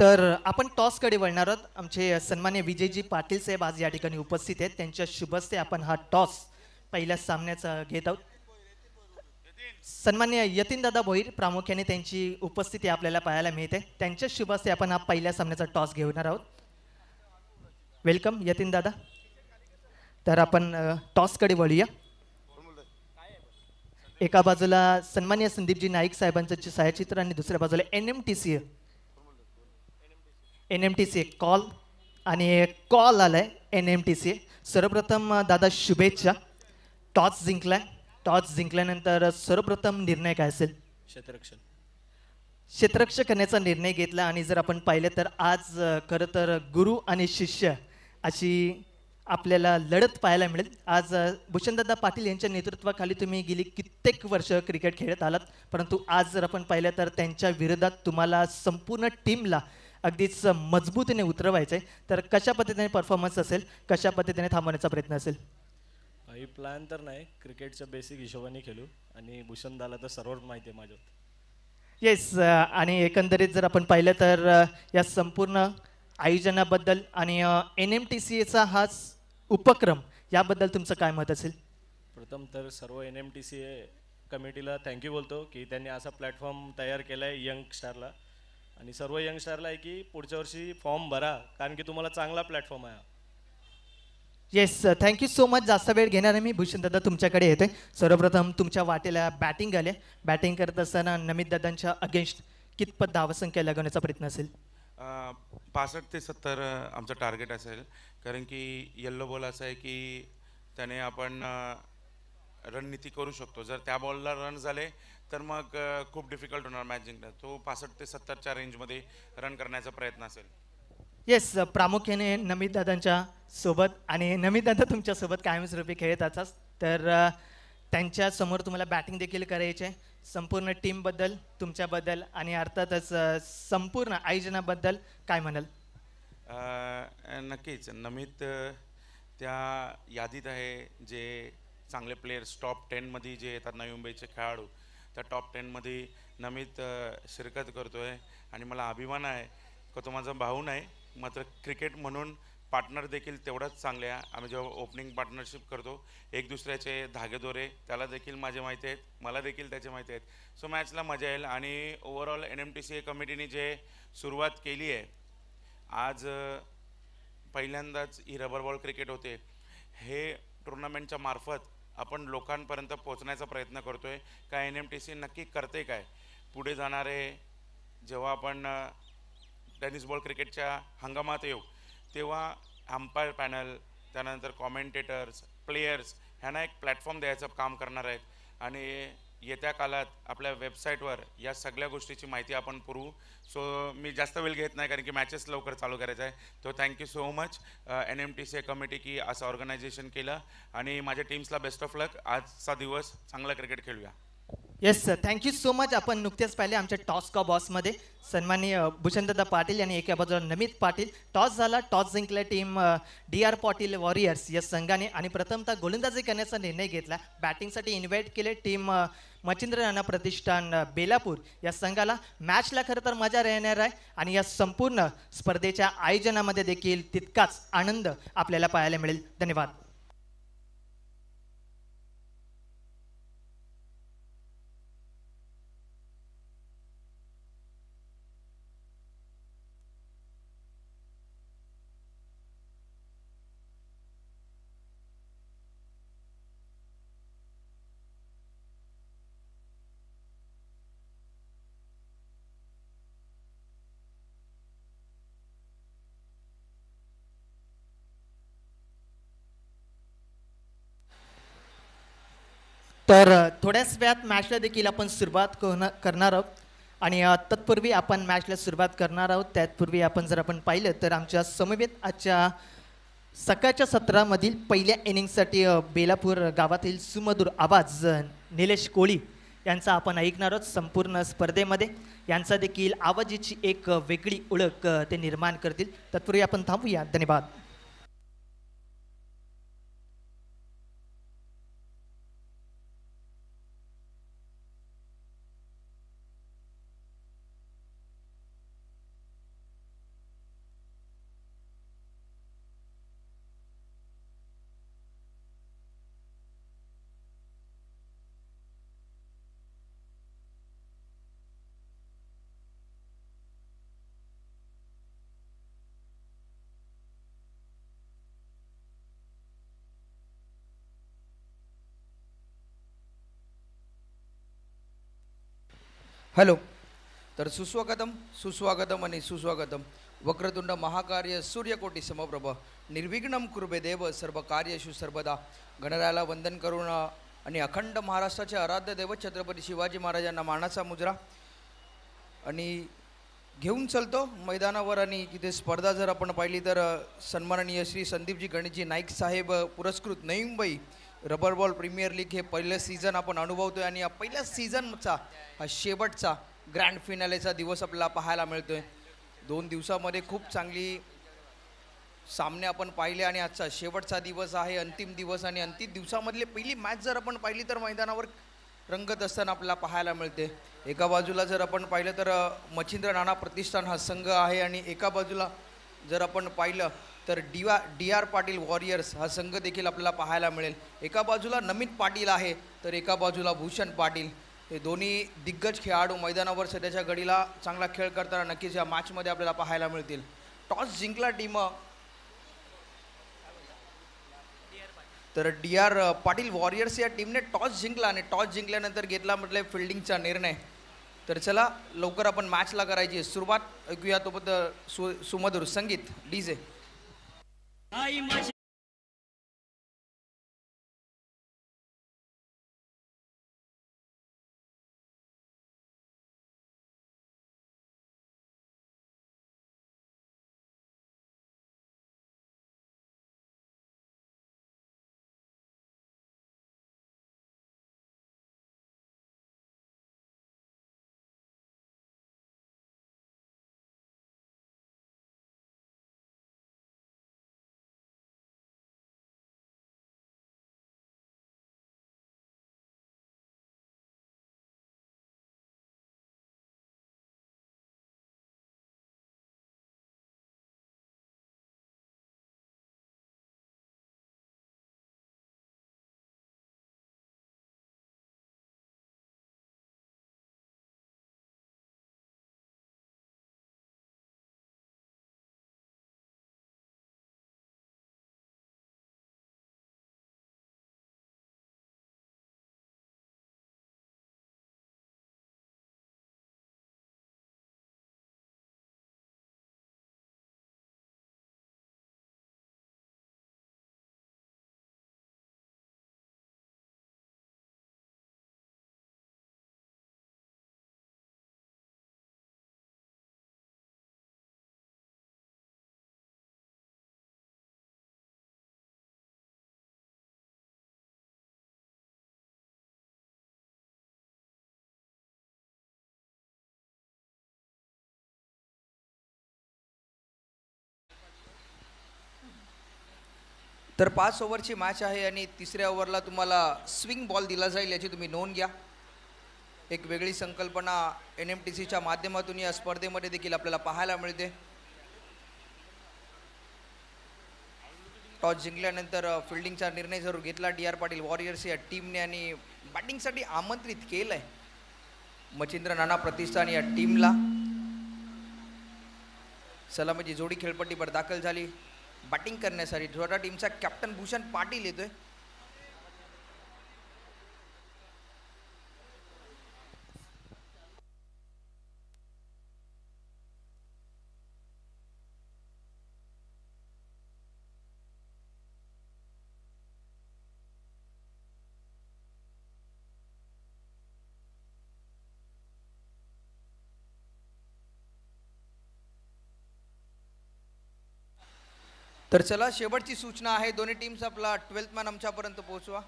तर आपण टॉसकडे वळणार आहोत. आमचे सन्मान्य विजयजी पाटील साहेब आज या ठिकाणी उपस्थित आहेत. त्यांच्या शुभ हस्ते आपण हा टॉस पहिल्या सामन्याचा घेत आहोत. सन्मान्य यतीनदादा भोईर प्रामुख्याने त्यांची उपस्थिती आपल्याला पाहायला मिळते. त्यांच्या शुभ हस्ते आपण हा पहिल्या सामन्याचा टॉस घेणार आहोत. वेलकम यतीनदादा. तर आपण टॉसकडे वळूया. एका बाजूला सन्मान्य संदीपजी नाईक साहेबांचं छायाचित्र आणि दुसऱ्या बाजूला N M T C call आणि कॉल आलाय NMTC. सर्वप्रथम दादा शुभेच्छा. टॉस जिंकल्यानंतर सर्वप्रथम निर्णय काय असेल? क्षेत्ररक्षण. क्षेत्ररक्षण करण्याचा निर्णय घेतला आणि जर आपण पाहिलं तर आज खरं तर गुरु आणि शिष्य अशी आपल्याला लढत पाहायला मिळेल. आज भूषणदादा पाटील यांच्या नेतृत्वाखाली तुम्ही गेली कित्येक वर्ष क्रिकेट खेळत आलात, परंतु आज जर आपण पाहिलं तर त्यांच्या विरोधात तुम्हाला संपूर्ण टीमला अगदीच मजबूतीने उतरवायचं आहे. तर कशा पद्धतीने परफॉर्मन्स असेल, कशा पद्धतीने थांबवण्याचा प्रयत्न असेल? काही प्लॅन तर नाही, क्रिकेटच्या बेसिक हिशोबाने खेळू आणि भूषणदाला तर सर्वच माहिती आहे माझ्यावर. येस. आणि एकंदरीत जर आपण पाहिलं तर या संपूर्ण आयोजनाबद्दल आणि NMTCचा हा उपक्रम याबद्दल तुमचं काय मत असेल? प्रथम तर सर्व NMTC कमिटीला थँक्यू बोलतो की त्यांनी असा प्लॅटफॉर्म तयार केला आहे यंगस्टारला, आणि सर्व यंगस्टारला आहे की पुढच्या वर्षी फॉर्म भरा, कारण की तुम्हाला चांगला प्लॅटफॉर्म आहे. येस. Thank you so much. जास्त वेळ घेणार आहे मी. भूषणदादा तुमच्याकडे येते. सर्वप्रथम तुमच्या वाटेला बॅटिंग आले. बॅटिंग करत असताना नमितदादांच्या अगेन्स्ट कितपत धावसंख्या लागवण्याचा प्रयत्न असेल? 65 ते 70 आमचं टार्गेट असेल, कारण की येल्लो बॉल असं आहे की त्याने आपण रणनीती करू शकतो. जर त्या बॉलला रन झाले तर मग खूप डिफिकल्ट होणार मॅच जिंकणं. तो 65 ते 70च्या रेंजमध्ये रन करण्याचा प्रयत्न असेल. येस. प्रामुख्याने नमितदादांच्या सोबत, आणि नमितदादा तुमच्यासोबत कायमस्वरूपी खेळत असतात, तर त्यांच्या समोर तुम्हाला बॅटिंग देखील करायची आहे. संपूर्ण टीमबद्दल, तुमच्याबद्दल आणि अर्थातच संपूर्ण आयोजनाबद्दल काय म्हणाल? नक्कीच नमित त्या यादीत आहे जे चांगले प्लेयर्स टॉप 10मध्ये जे येतात नवी मुंबईचे खेळाडू, त्या टॉप 10मध्ये नमित शिरकत करतो आहे. आणि मला अभिमान आहे का तो माझा भाऊ नाही, मात्र क्रिकेट म्हणून पार्टनर देखील तेवढाच चांगले आहे. आम्ही जेव्हा ओपनिंग पार्टनरशिप करतो, एक दुसऱ्याचे धागेदोरे त्याला देखील माझे माहिती आहेत, मला देखील त्याचे माहिती आहेत. सो मॅचला मजा येईल. आणि ओव्हरऑल NMTC कमिटीने जे सुरुवात केली आहे आज, पहिल्यांदाच ही रबर बॉल क्रिकेट होते. हे टुर्नामेंटच्या मार्फत आपण लोकांपर्यंत पोहोचण्याचा प्रयत्न करतो आहे का NMTC नक्की करते काय. पुढे जाणारे जेव्हा आपण टेनिस बॉल क्रिकेटच्या हंगामात येऊ तेव्हा अंपायर पॅनल, त्यानंतर कॉमेंटेटर्स, प्लेयर्स ह्यांना एक प्लॅटफॉर्म द्यायचं काम करणार आहेत. आणि येत्या काळात आपल्या वेबसाईटवर या सगळ्या गोष्टीची माहिती आपण पुरवू. सो मी जास्त वेळ घेत नाही, कारण की मॅचेस लवकर चालू करायचं आहे. तो thank you so much NMTC committee की असं ऑर्गनायझेशन केलं, आणि माझ्या टीम्सला बेस्ट ऑफ लक. आजचा दिवस चांगला क्रिकेट खेळूया. Yes sir, thank you so much. आपण नुकतेच पाहिले आमच्या टॉस का बॉसमध्ये सन्माननीय भूषणदादा पाटील आणि एका बाजूला नमित पाटील. टॉस झाला, टॉस जिंकला टीम DR पाटील वॉरियर्स या संघाने, आणि प्रथमतः गोलंदाजी करण्याचा निर्णय घेतला. बॅटिंगसाठी इन्व्हाइट केले टीम मच्छिंद्र राणा प्रतिष्ठान बेलापूर या संघाला. मॅचला खरं तर मजा राहणार आहे, आणि या संपूर्ण स्पर्धेच्या आयोजनामध्ये देखील तितकाच आनंद आपल्याला पाहायला मिळेल. धन्यवाद. तर थोड्याच वेळात मॅचला देखील आपण सुरुवात करणार आहोत, आणि तत्पूर्वी आपण मॅचला सुरुवात करणार आहोत. त्यापूर्वी जर आपण पाहिलं तर आमच्या समवेत आजच्या सकाळच्या सत्रामधील पहिल्या इनिंगसाठी बेलापूर गावातील सुमधुर आवाज निलेश कोळी यांचा आपण ऐकणार आहोत. संपूर्ण स्पर्धेमध्ये यांचा देखील आवाजाची एक वेगळी ओळख ते निर्माण करतील. तत्पूर्वी आपण थांबूया. धन्यवाद. हॅलो. तर सुस्वागतम सुस्वागतम आणि सुस्वागतम. वक्रतुंड महाकार्य सूर्यकोटी समप्रभ निर्विघ्नं कुर्वे देव सर्व कार्येषु सर्वदा. गणरायाला वंदन करून आणि अखंड महाराष्ट्राचे आराध्य दैवत छत्रपती शिवाजी महाराजांना मानाचा मुजरा आणि घेऊन चलतो मैदानावर. आणि तिथे स्पर्धा जर आपण पाहिली तर सन्माननीय श्री संदीपजी गणेशजी नाईक साहेब पुरस्कृत Navi Mumbai rubber ball premier league हे पहिलं सीझन आपण अनुभवतोय. आणि या पहिल्या सीझनचा हा शेवटचा ग्रँड फिनालेचा दिवस आपल्याला पाहायला मिळतोय. 2 दिवसामध्ये खूप चांगली सामने आपण पाहिले आणि आजचा शेवटचा दिवस आहे, अंतिम दिवस. आणि अंतिम दिवसामधली पहिली मॅच जर आपण पाहिली तर मैदानावर रंगत असताना आपल्याला पाहायला मिळते. एका बाजूला जर आपण पाहिलं तर मच्छिंद्र नाना प्रतिष्ठान हा संघ आहे आणि एका बाजूला जर आपण पाहिलं तर डी आर पाटील वॉरियर्स हा संघ देखील आपल्याला पाहायला मिळेल. एका बाजूला नमित पाटील आहे तर एका बाजूला भूषण पाटील. हे दोन्ही दिग्गज खेळाडू मैदानावर सध्याच्या घडीला चांगला खेळ करताना नक्कीच या मॅचमध्ये आपल्याला पाहायला मिळतील. टॉस जिंकला टीम तर डी आर पाटील वॉरियर्स या टीमने टॉस जिंकला आणि टॉस जिंकल्यानंतर घेतला म्हटलं फिल्डिंगचा निर्णय. तर चला लवकर आपण मॅचला करायची सुरुवात. ऐकूया तोपर्यंत सुमधुर संगीत डीजे. तर 5 ओव्हरची मॅच आहे आणि तिसऱ्या ओव्हरला तुम्हाला स्विंग बॉल दिला जाईल याची तुम्ही नोंद घ्या. एक वेगळी संकल्पना NMTCच्या माध्यमातून या स्पर्धेमध्ये देखील आपल्याला पाहायला मिळते. टॉस जिंकल्यानंतर फिल्डिंगचा निर्णय जरूर घेतला डी आर पाटील वॉरियर्स या टीमने आणि बॅटिंगसाठी आमंत्रित केलं आहे मच्छिंद्र नाना प्रतिष्ठान या टीमला. सलामीची जोडी खेळपट्टीवर दाखल झाली. बॅटिंग करण्यासाठी छोटा टीमचा कॅप्टन भूषण पाटील येतोय. तर चला शेवटची सूचना आहे, दोन्ही टीम्स आपला 12th मॅन आमच्यापर्यंत पोहोचवा.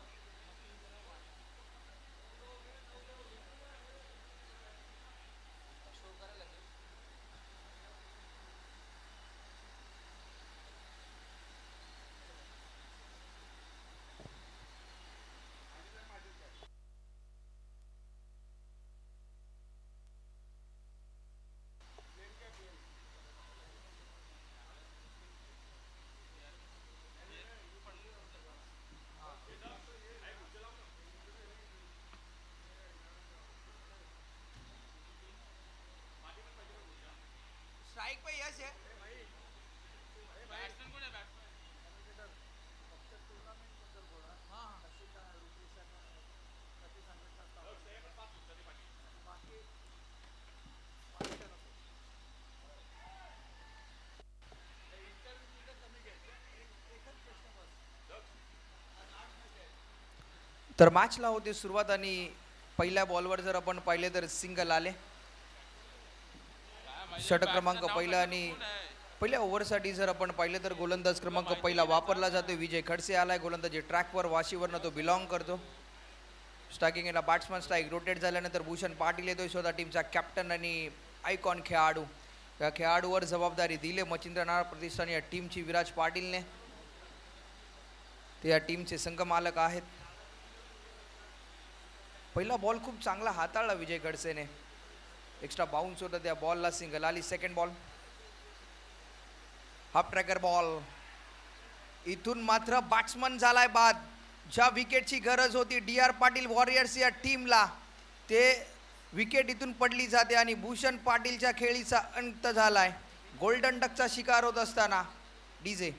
तर मॅचला होते सुरुवात आणि पहिल्या बॉलवर जर आपण पाहिले तर सिंगल आले. षटक क्रमांक पहिला आणि पहिल्या ओव्हरसाठी जर आपण पाहिलं तर गोलंदाज क्रमांक पहिला वापरला जातो. विजय खडसे आलाय गोलंदाजी ट्रॅकवर वाशीवरनं तो बिलॉंग करतो. स्ट्रायकिंग याला बॅट्समन स्ट्राईक रोटेट झाल्यानंतर भूषण पाटील येतोय स्वतः टीमचा कॅप्टन आणि आयकॉन खेळाडू. या खेळाडूवर जबाबदारी दिले मच्छिंद्र नाणार प्रतिष्ठान या टीमची विराज पाटीलने. ते या टीमचे संघमालक आहेत. पहिला बॉल खूप चांगला हाताळला विजय खडसेने. एक्स्ट्रा बाउन्स होता त्या बॉलला, सिंगल आली. Second ball half tracker ball. इथून मात्र बॅट्समन झालाय बाद. ज्या विकेटची गरज होती डी.आर. पाटील वॉरियर्स या टीमला ते विकेट इथून पडली जाते आणि भूषण पाटीलच्या खेळीचा अंत झालाय. गोल्डन डकचा शिकार होत असताना डीजे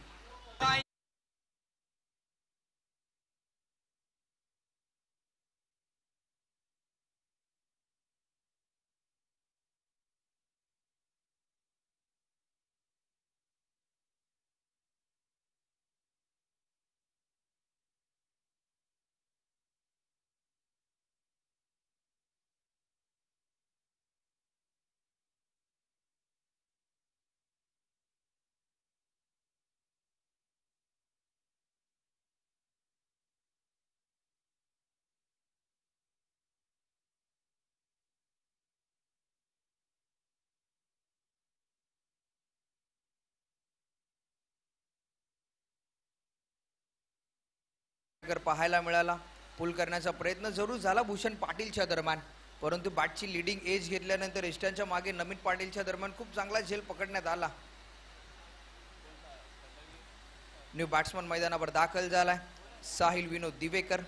पाहायला मिळाला. पुल करण्याचा प्रयत्न जरूर झाला भूषण पाटीलच्या दरम्यान, परंतु बॅटची लिडिंग एज घेतल्यानंतर इष्टांच्या मागे नमित पाटीलच्या दरम्यान खूप चांगला झेल पकडण्यात आला. न्यू बॅट्समन मैदानावर दाखल झालाय साहिल विनोद दिवेकर.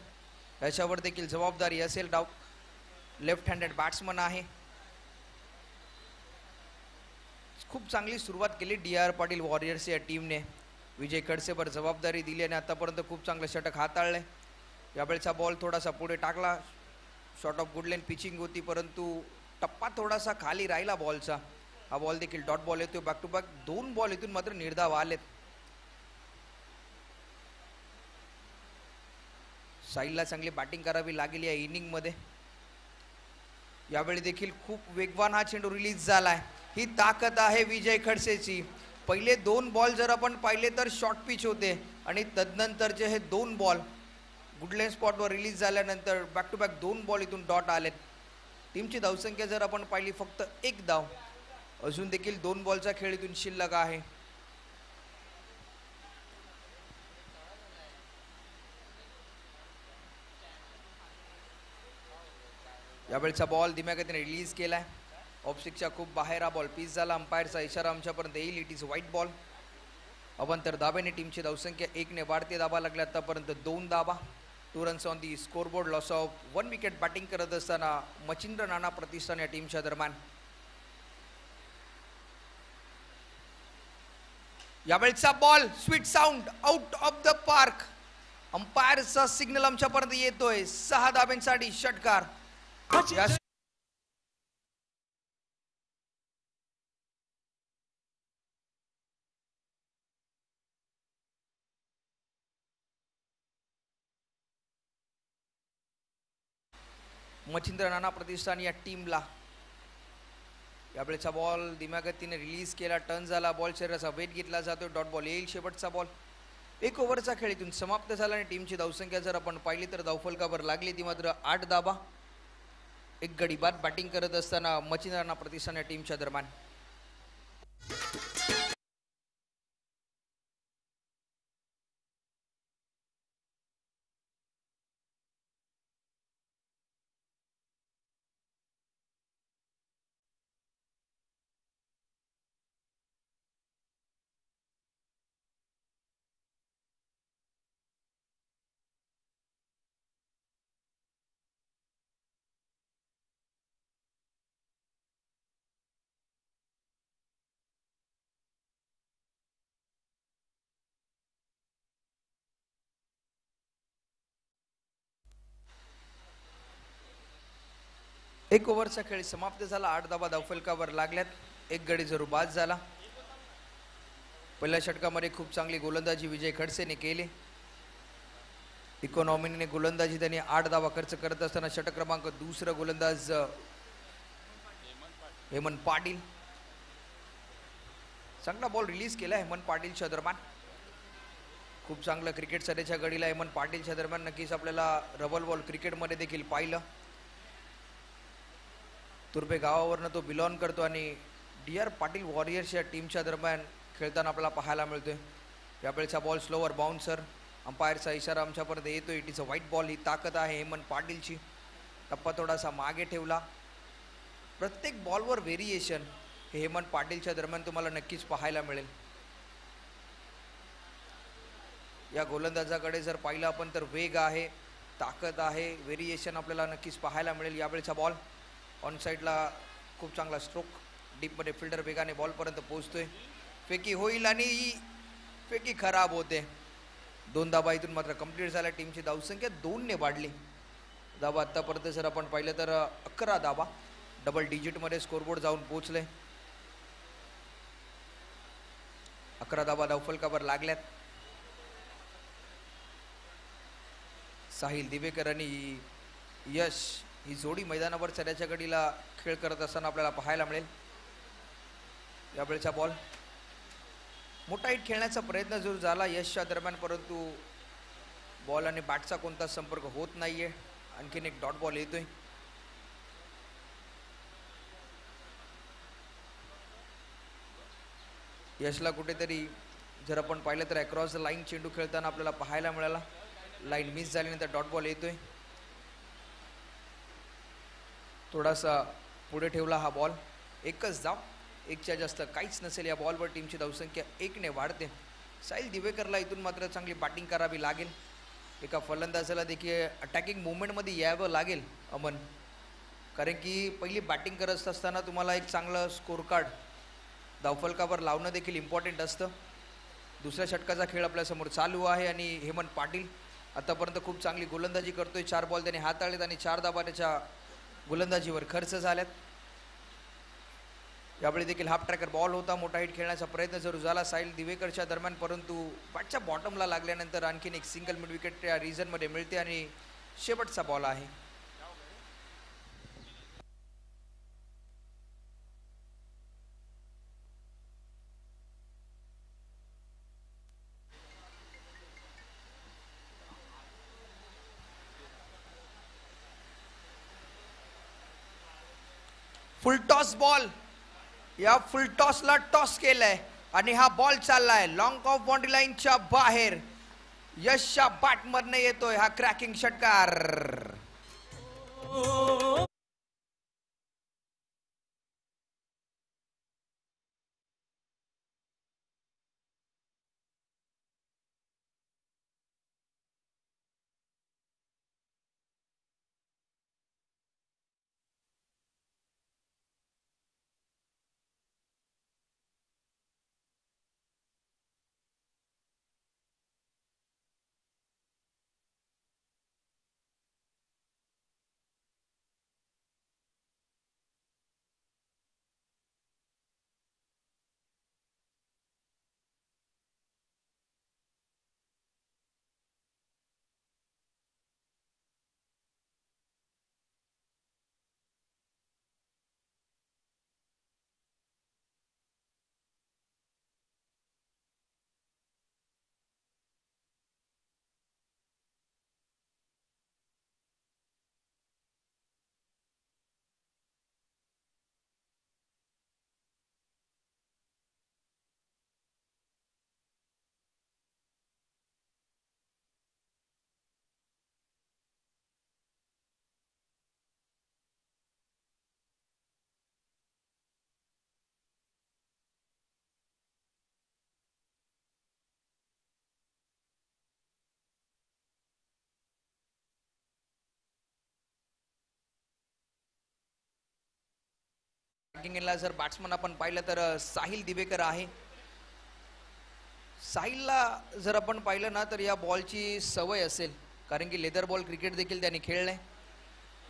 याच्यावर देखील जबाबदारी असेल. डाव लेफ्ट हँडेड बॅट्समन आहे. खूप चांगली सुरुवात केली डी.आर. पाटील वॉरियर्स या टीमने. विजय खडसेवर जबाबदारी दिली आणि आतापर्यंत खूप चांगलं षटक हाताळलंय. यावेळेचा बॉल थोडासा पुढे टाकला. शॉर्ट ऑफ गुडलेन पिचिंग होती, परंतु टप्पा थोडासा खाली राहिला बॉलचा. हा बॉल देखील डॉट बॉल येतो. बॅक टू बॅक 2 बॉल इथून मात्र निर्धाव आलेत. साहिलला चांगली बॅटिंग करावी लागेल या इनिंग मध्ये. यावेळी देखील खूप वेगवान हा चेंडू रिलीज झालाय. ही ताकद आहे विजय खडसेची. पहिले 2 बॉल जर आपण पाहिले तर शॉर्ट पिच होते आणि तदनंतरचे हे 2 बॉल गुडलेन स्पॉटवर रिलीज झाल्यानंतर बॅक टू बॅक 2 बॉल इथून डॉट आलेत. टीमची धावसंख्या जर आपण पाहिली फक्त 1 धाव. अजून देखील 2 बॉलचा खेळ इथून शिल्लक आहे. यावेळेचा बॉल धीम्या गतीने रिलीज केलाय. ऑफस्टिकच्या खूप बाहेर हा बॉल पीस झाला. अंपायरचा इशारा आमच्यापर्यंत येईल. It is white ball. अवंतर दाब्याने टीमची धावसंख्या 1 ने वाढते. धाबा लागल्या आतापर्यंत 2 धाबा. 2 runs on the scoreboard. Loss of 1 wicket. Batting करत असताना मच्छिंद्र नाना प्रतिष्ठान या टीमच्या दरम्यान. यावेळेचा ball sweet sound out of the park. अंपायरचा सिग्नल आमच्यापर्यंत येतोय. 6 धाब्यांसाठी षटकार. मच्छिंद्र नाना प्रतिष्ठान या टीमला यावेळेचा बॉल धीम्या गतीने रिलीज केला. टर्न झाला. बॉल शरीराचा वेट घेतला जातो. डॉट बॉल येईल. शेवटचा बॉल. 1 ओव्हरचा खेळ इथून समाप्त झाला आणि टीमची धावसंख्या जर आपण पाहिली तर धावफलकावर लागली ती मात्र 8 धाबा. 1 गडी बाद. बॅटिंग करत असताना मच्छिंद्र नाना प्रतिष्ठान या टीमच्या दरम्यान. एक ओव्हरचा खेळ समाप्त झाला. 8 धावा धावफलकावर लागल्यात. 1 गडी जरूर बाद झाला. पहिल्या षटकामध्ये खूप चांगली गोलंदाजी विजय खडसेने केली. इकॉनॉमीने गोलंदाजी त्यांनी 8 धावा खर्च करत असताना षटक क्रमांक दुसरं गोलंदाज हेमंत पाटील. चांगला बॉल रिलीज केला हेमंत पाटीलच्या दरम्यान. खूप चांगलं क्रिकेट सरेच्या गडीला हेमंत पाटीलच्या दरम्यान नक्कीच आपल्याला रबल बॉल क्रिकेटमध्ये देखील पाहिलं. तुर्भे गावावरनं तो बिलॉंग करतो आणि डी.आर. पाटील वॉरियर्स या टीमच्या दरम्यान खेळताना आपल्याला पाहायला मिळतोय. यावेळेचा बॉल स्लोवर बाउन्सर. अंपायरचा इशारा आमच्यापर्यंत येतोय. It is a white ball. ही ताकद आहे हेमंत पाटीलची. टप्पा थोडासा मागे ठेवला. प्रत्येक बॉलवर व्हेरिएशन हे हेमंत पाटीलच्या दरम्यान तुम्हाला नक्कीच पाहायला मिळेल. या गोलंदाजाकडे जर पाहिलं आपण तर वेग आहे, ताकद आहे, व्हेरिएशन आपल्याला नक्कीच पाहायला मिळेल. यावेळेचा बॉल ऑन साईडला खूप चांगला स्ट्रोक. डीपमध्ये फिल्डर वेगाने बॉलपर्यंत पोहोचतोय. फेकी होईल आणि ही फेकी खराब होते. 2 धाबा इथून मात्र कंप्लीट झाल्या. टीमची धावसंख्या 2 ने वाढली. धाबा आत्तापर्यंत जर आपण पाहिलं तर 11 धाबा डबल डिजिटमध्ये स्कोरबोर्ड जाऊन पोहोचले. 11 धाबा धावफलकावर लागल्यात. साहिल दिवेकर आणि यश ही जोडी मैदानावर चढ्याच्या गडीला खेळ करत असताना आपल्याला पाहायला मिळेल. यावेळेचा बॉल मोठा हिट खेळण्याचा प्रयत्न जरूर झाला यशच्या दरम्यान, परंतु बॉल आणि बॅटचा कोणताच संपर्क होत नाहीये. आणखीन एक डॉट बॉल येतोय. यशला कुठेतरी जर आपण पाहिलं तर अक्रॉस द लाईन चेंडू खेळताना आपल्याला पाहायला मिळाला. लाईन मिस झाल्यानंतर डॉट बॉल येतोय. थोडासा पुढे ठेवला हा बॉल. एकच धाव, 1च्या जास्त काहीच नसेल. या बॉलवर टीमची धावसंख्या 1 ने वाढते. साहिल दिवेकरला इथून मात्र चांगली बॅटिंग करावी लागेल. एका फलंदाजाला देखील अटॅकिंग मुवमेंटमध्ये यावं लागेल अमन, कारण की पहिली बॅटिंग करत असताना तुम्हाला एक चांगलं स्कोर कार्ड धावफलकावर लावणं देखील इम्पॉर्टंट असतं. दुसऱ्या षटकाचा खेळ आपल्यासमोर चालू आहे आणि हेमंत पाटील आतापर्यंत खूप चांगली गोलंदाजी करतोय. 4 बॉल त्याने हाताळलेत आणि 4 धाबा त्याच्या गोलंदाजीवर खर्च झाल्यात. यावेळी देखील हाफ ट्रॅकर बॉल होता. मोठा हिट खेळण्याचा प्रयत्न जरूर झाला साहिल दिवेकरच्या दरम्यान, परंतु बॅटच्या बॉटमला लागल्यानंतर आणखीन एक सिंगल मिड विकेट या रिझनमध्ये मिळते आणि शेवटचा बॉल आहे. फुल टॉस बॉल. या फुल टॉसला टॉस केलाय आणि हा बॉल चाललाय लॉंग ऑफ बाउंड्री लाईनच्या बाहेर. यशच्या बॅटमधनं येतोय हा क्रॅकिंग षटकार. बॅटिंगला जर बॅट्समन आपण पाहिलं तर साहिल दिवेकर आहे. साहिलला जर आपण पाहिलं ना तर या बॉलची सवय असेल, कारण की लेदर बॉल क्रिकेट देखील त्यांनी खेळलंय.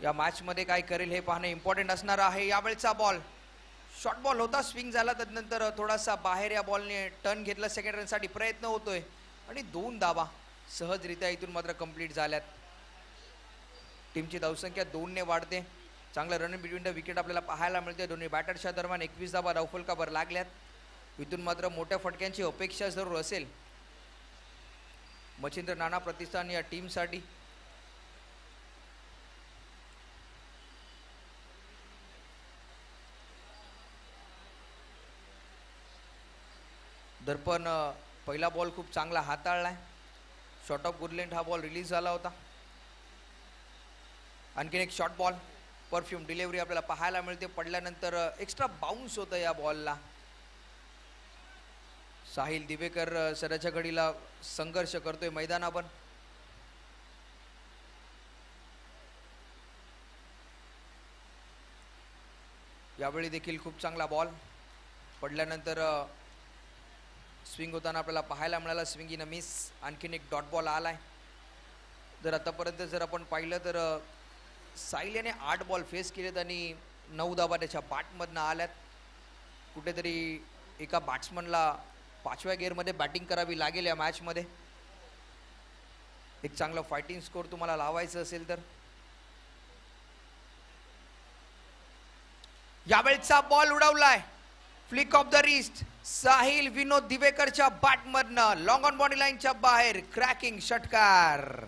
या मॅच मध्ये काय करेल हे पाहणं इम्पॉर्टंट असणार आहे. यावेळेचा बॉल शॉर्ट बॉल होता, स्विंग झाला, त्यानंतर थोडासा बाहेर या बॉलने टर्न घेतला. सेकंड रनसाठी प्रयत्न होतोय आणि 2 धावा सहजरित्या इथून मात्र कंप्लीट झाल्यात. टीमची धावसंख्या 2ने वाढते. चांगलं रन बिटवीन द विकेट आपल्याला पाहायला मिळते. दोन्ही बॅटर्सच्या दरम्यान 21 धावा धावफलकावर लागल्यात. इथून मात्र मोठ्या फटक्यांची अपेक्षा जरूर असेल मच्छिंद्र नाना प्रतिष्ठान या टीमसाठी. दर्पण पहिला बॉल खूप चांगला हाताळलाय. शॉर्ट ऑफ गुडलेंड हा बॉल रिलीज झाला होता. आणखीन एक शॉर्ट बॉल परफ्यूम डिलिव्हरी आपल्याला पाहायला मिळते. पडल्यानंतर एक्स्ट्रा बाउन्स होतं या बॉलला. साहिल दिवेकर सराच्या घडीला संघर्ष करतोय मैदानावर. यावेळी देखील खूप चांगला बॉल पडल्यानंतर स्विंग होताना आपल्याला पाहायला मिळाला. Swing in a miss. आणखीन एक डॉट बॉल आलाय. जर आतापर्यंत जर आपण पाहिलं तर साहिल याने 8 बॉल फेस केलेत आणि 9 धावा त्याच्या बॅटमधनं आल्यात. कुठेतरी एका बॅट्समनला 5व्या गिअरमध्ये बॅटिंग करावी लागेल या मॅचमध्ये. एक चांगला फायटिंग स्कोर तुम्हाला लावायचं असेल तर. यावेळचा बॉल उडवलाय. Flick off the wrist. Sahil Vinod दिवेकरच्या बॅटमधनं लॉंग ऑन बॉडी लाईनच्या बाहेर क्रॅकिंग षटकार.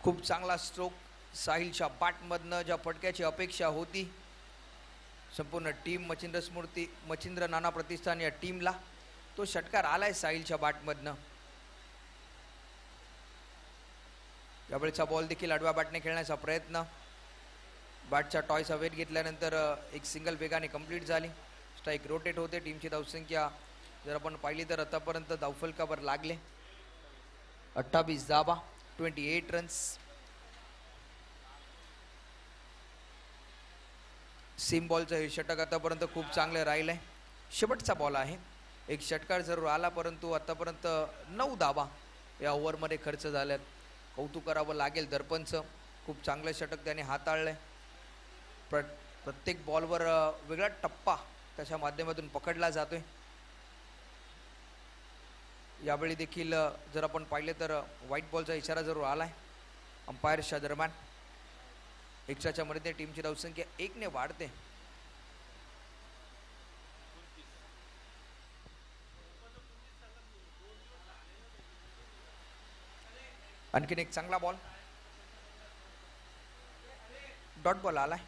खूप चांगला स्ट्रोक साहिलच्या बॅटमधनं. ज्या फटक्याची अपेक्षा होती संपूर्ण टीम मच्छिंद्र नाना प्रतिष्ठान या टीमला, तो षटकार आलाय साहिलच्या बॅटमधनं. यावेळेचा बॉल देखील आडव्या बॅटने खेळण्याचा प्रयत्न. बॅटच्या टॉयचा वेट घेतल्यानंतर एक सिंगल वेगाने कंप्लीट झाली. स्ट्राईक रोटेट होते. टीमची धावसंख्या जर आपण पाहिली तर आतापर्यंत धावफलकावर लागले 28 धावा, 28 रन्स. सीम बॉलचं हे षटक आतापर्यंत खूप चांगलं राहिलंय. शेवटचा बॉल आहे. एक षटकार जरूर आला परंतु आतापर्यंत 9 धावा या ओव्हरमध्ये खर्च झाल्यात. कौतुक करावं लागेल दर्पणचं. खूप चांगलं षटक त्याने हाताळलंय. प्रत्येक बॉलवर वेगळा टप्पा त्याच्या माध्यमातून पकडला जातोय. यावेळी देखील जर आपण पाहिले तर व्हाईट बॉलचा इशारा जरूर आलाय अंपायर्सच्या दरम्यान. एक्स्ट्राच्या मध्ये टीमची धावसंख्या 1ने वाढते. आणखीन एक चांगला बॉल. डॉट बॉल आलाय.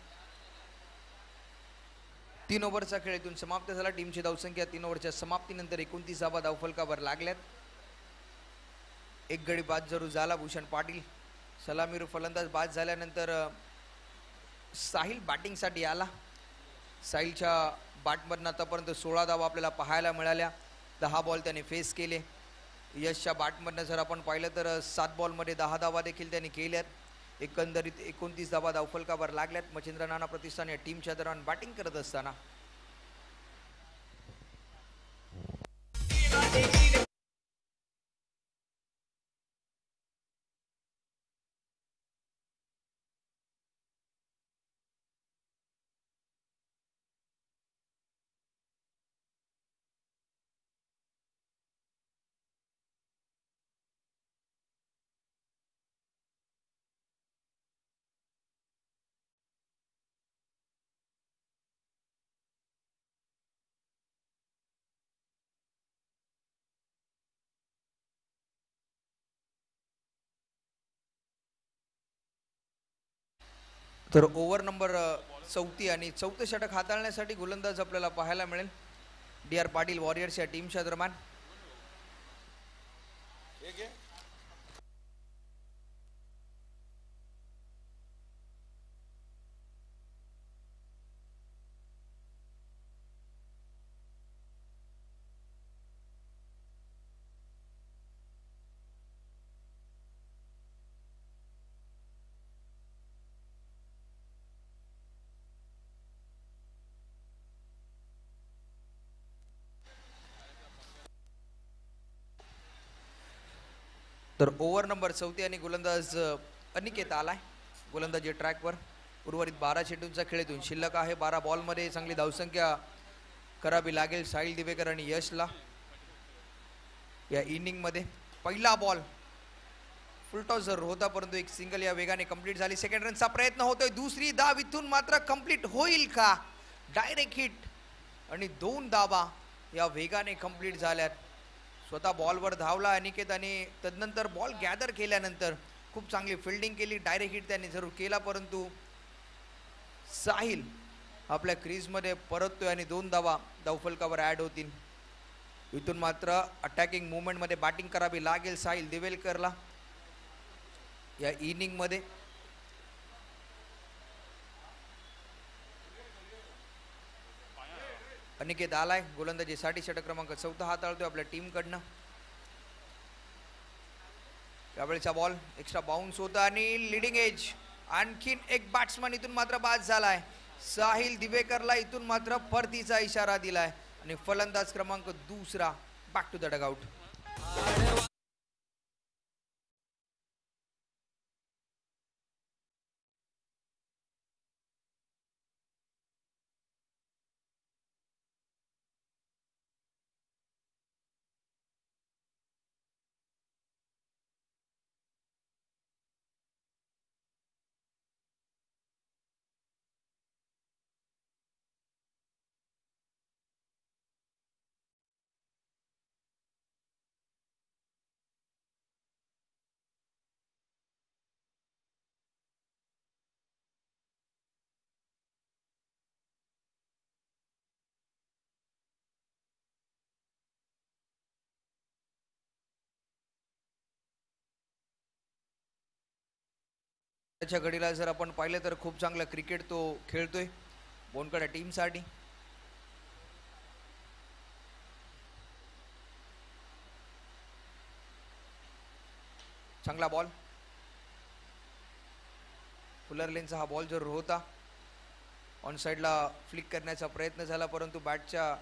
3 ओव्हरचा खेळ इथून समाप्त झाला. टीमची धावसंख्या 3 ओव्हरच्या समाप्तीनंतर 29 धावा धावफलकावर लागल्यात. एक गडी बाद जरूर झाला. भूषण पाटील सलामीवर फलंदाज बाद झाल्यानंतर साहिल बॅटिंगसाठी आला. साहिलच्या बॅटमधनं आतापर्यंत 16 धावा आपल्याला पाहायला मिळाल्या. 10 बॉल त्याने फेस केले. यशच्या बॅटमधनं जर आपण पाहिलं तर 7 बॉलमध्ये 10 धावा देखील त्यांनी केल्यात. एकंदरीत 29 धावा धावफलकावर लागल्यात. मच्छिंद्र नाना प्रतिष्ठान या टीमच्या दरम्यान बॅटिंग करत असताना तर ओव्हर नंबर 34 आणि 4थं षटक हाताळण्यासाठी गोलंदाज आपल्याला पाहायला मिळेल डी.आर. पाटील वॉरियर्स या टीमच्या दरम्यान. तर ओव्हर नंबर 34 आणि गोलंदाज अनिकेत आलाय गोलंदाजी ट्रॅकवर. उर्वरित 12 चेंडूंचा खेळीतून शिल्लक आहे 12 बॉलमध्ये. चांगली धावसंख्या करावी लागेल साहिल दिवेकर आणि यशला या इनिंगमध्ये. पहिला बॉल फुलटॉस जर होता परंतु एक सिंगल या वेगाने कंप्लीट झाली. सेकंड रनचा प्रयत्न होतोय. दुसरी धाव इथून मात्र कंप्लीट होईल का? डायरेक्ट हिट आणि 2 धावा या वेगाने कंप्लीट झाल्यात. स्वतः बॉलवर धावला अनिकेत आणि तदनंतर बॉल गॅदर केल्यानंतर खूप चांगली फिल्डिंग केली. डायरेक्ट हिट त्यांनी जरूर केला परंतु साहिल आपल्या क्रीजमध्ये परततोय आणि 2 धावा धावफलकावर ॲड होतील. इथून मात्र अटॅकिंग मुवमेंटमध्ये बॅटिंग करावी लागेल साहिल दिवेलकरला या इनिंगमध्ये. अनिकेत आलाय गोलंदाजीसाठी. षटक क्रमांक 14 हाताळतोय आपल्या टीमकडनं. यावेळेचा बॉल एक्स्ट्रा बाउन्स होता आणि लिडिंग एज. आणखीन एक बॅट्समन इथून मात्र बाद झालाय. साहिल दिवेकरला इथून मात्र परतीचा इशारा दिलाय आणि फलंदाज क्रमांक 2 बॅक टू द डगआउट. त्याच्या घडीला जर आपण पाहिलं तर खूप चांगलं क्रिकेट तो खेळतोय बोनकडे टीमसाठी. चांगला बॉल फुलर लेनचा हा बॉल जरूर होता. ऑन साईडला फ्लिक करण्याचा प्रयत्न झाला परंतु बॅटच्या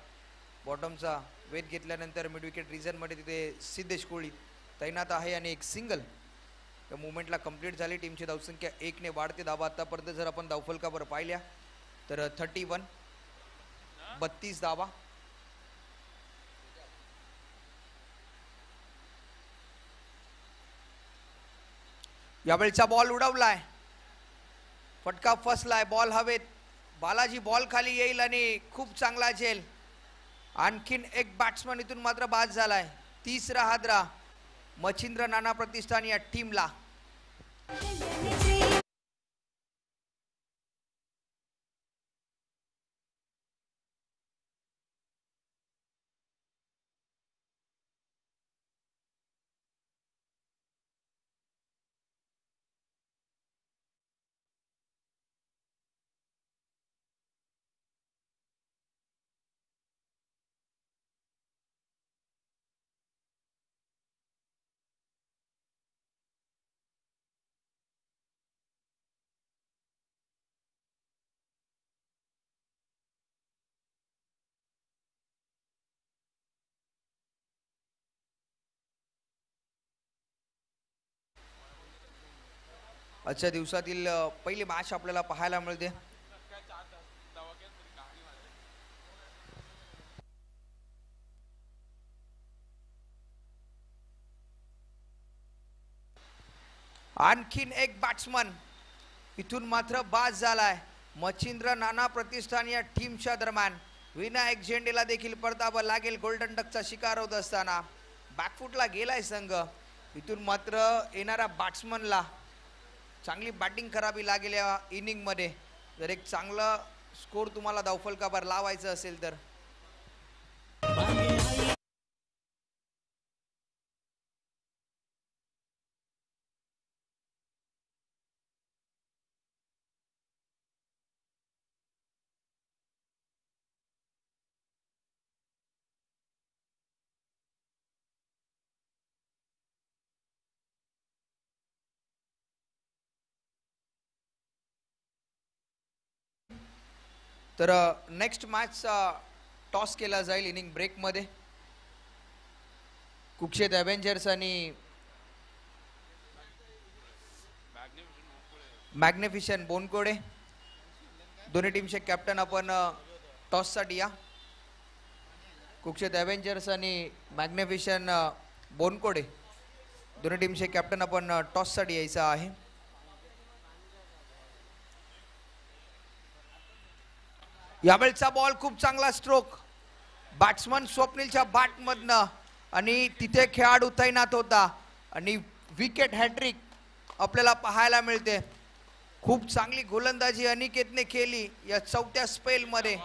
बॉटमचा वेध घेतल्यानंतर मिड विकेट रिजनमध्ये तिथे सिद्धेश कोहली तैनात आहे आणि एक सिंगल या मुवमेंटला कंप्लीट झाली. टीमची धावसंख्या 1 ने वाढते. धावा आतापर्यंत जर आपण धावफलकावर पाहिल्या तर 31 32 धावा. यावेळचा बॉल उडवलाय. फटका फसलाय. बॉल हवेत. बालाजी बॉल खाली येईल आणि खूप चांगला झेल. आणखीन एक बॅट्समन इथून मात्र बाद झालाय. 3रा हादरा मच्छिंद्र नाना प्रतिष्ठान या टीमला. आजच्या दिवसातील पहिली मॅच आपल्याला पाहायला मिळते. आणखीन एक बॅट्समन इथून मात्र बाद झालाय. मच्छिंद्र नाना प्रतिष्ठान या टीमच्या दरम्यान विनायक झेंडेला देखील परतावं लागेल. गोल्डन डकचा शिकार होत असताना बॅकफुटला गेलाय संघ. इथून मात्र येणाऱ्या बॅट्समनला चांगली बॅटिंग करावी लागेल या इनिंगमध्ये जर एक चांगला स्कोर तुम्हाला धावफलकावर लावायचं असेल तर. तर नेक्स्ट मॅचचा टॉस केला जाईल इनिंग ब्रेकमध्ये. कुक्षेत ॲव्हेंजर्स आणि मॅग्निफिशन बोनकोडे. दोन्ही टीमचे कॅप्टन आपण टॉससाठी या. कुक्षेत ॲव्हेंजर्स आणि मॅग्निफिशन बोनकोडे दोन्ही टीमचे कॅप्टन आपण टॉससाठी यायचं आहे. यावेळचा बॉल खूप चांगला स्ट्रोक बॅट्समन स्वप्नीलच्या बॅटमधनं आणि तिथे खेळाडू तैनात होता आणि विकेट हॅट्रिक आपल्याला पाहायला मिळते. खूप चांगली गोलंदाजी अनिकेतने केली या चौथ्या स्पेलमध्ये.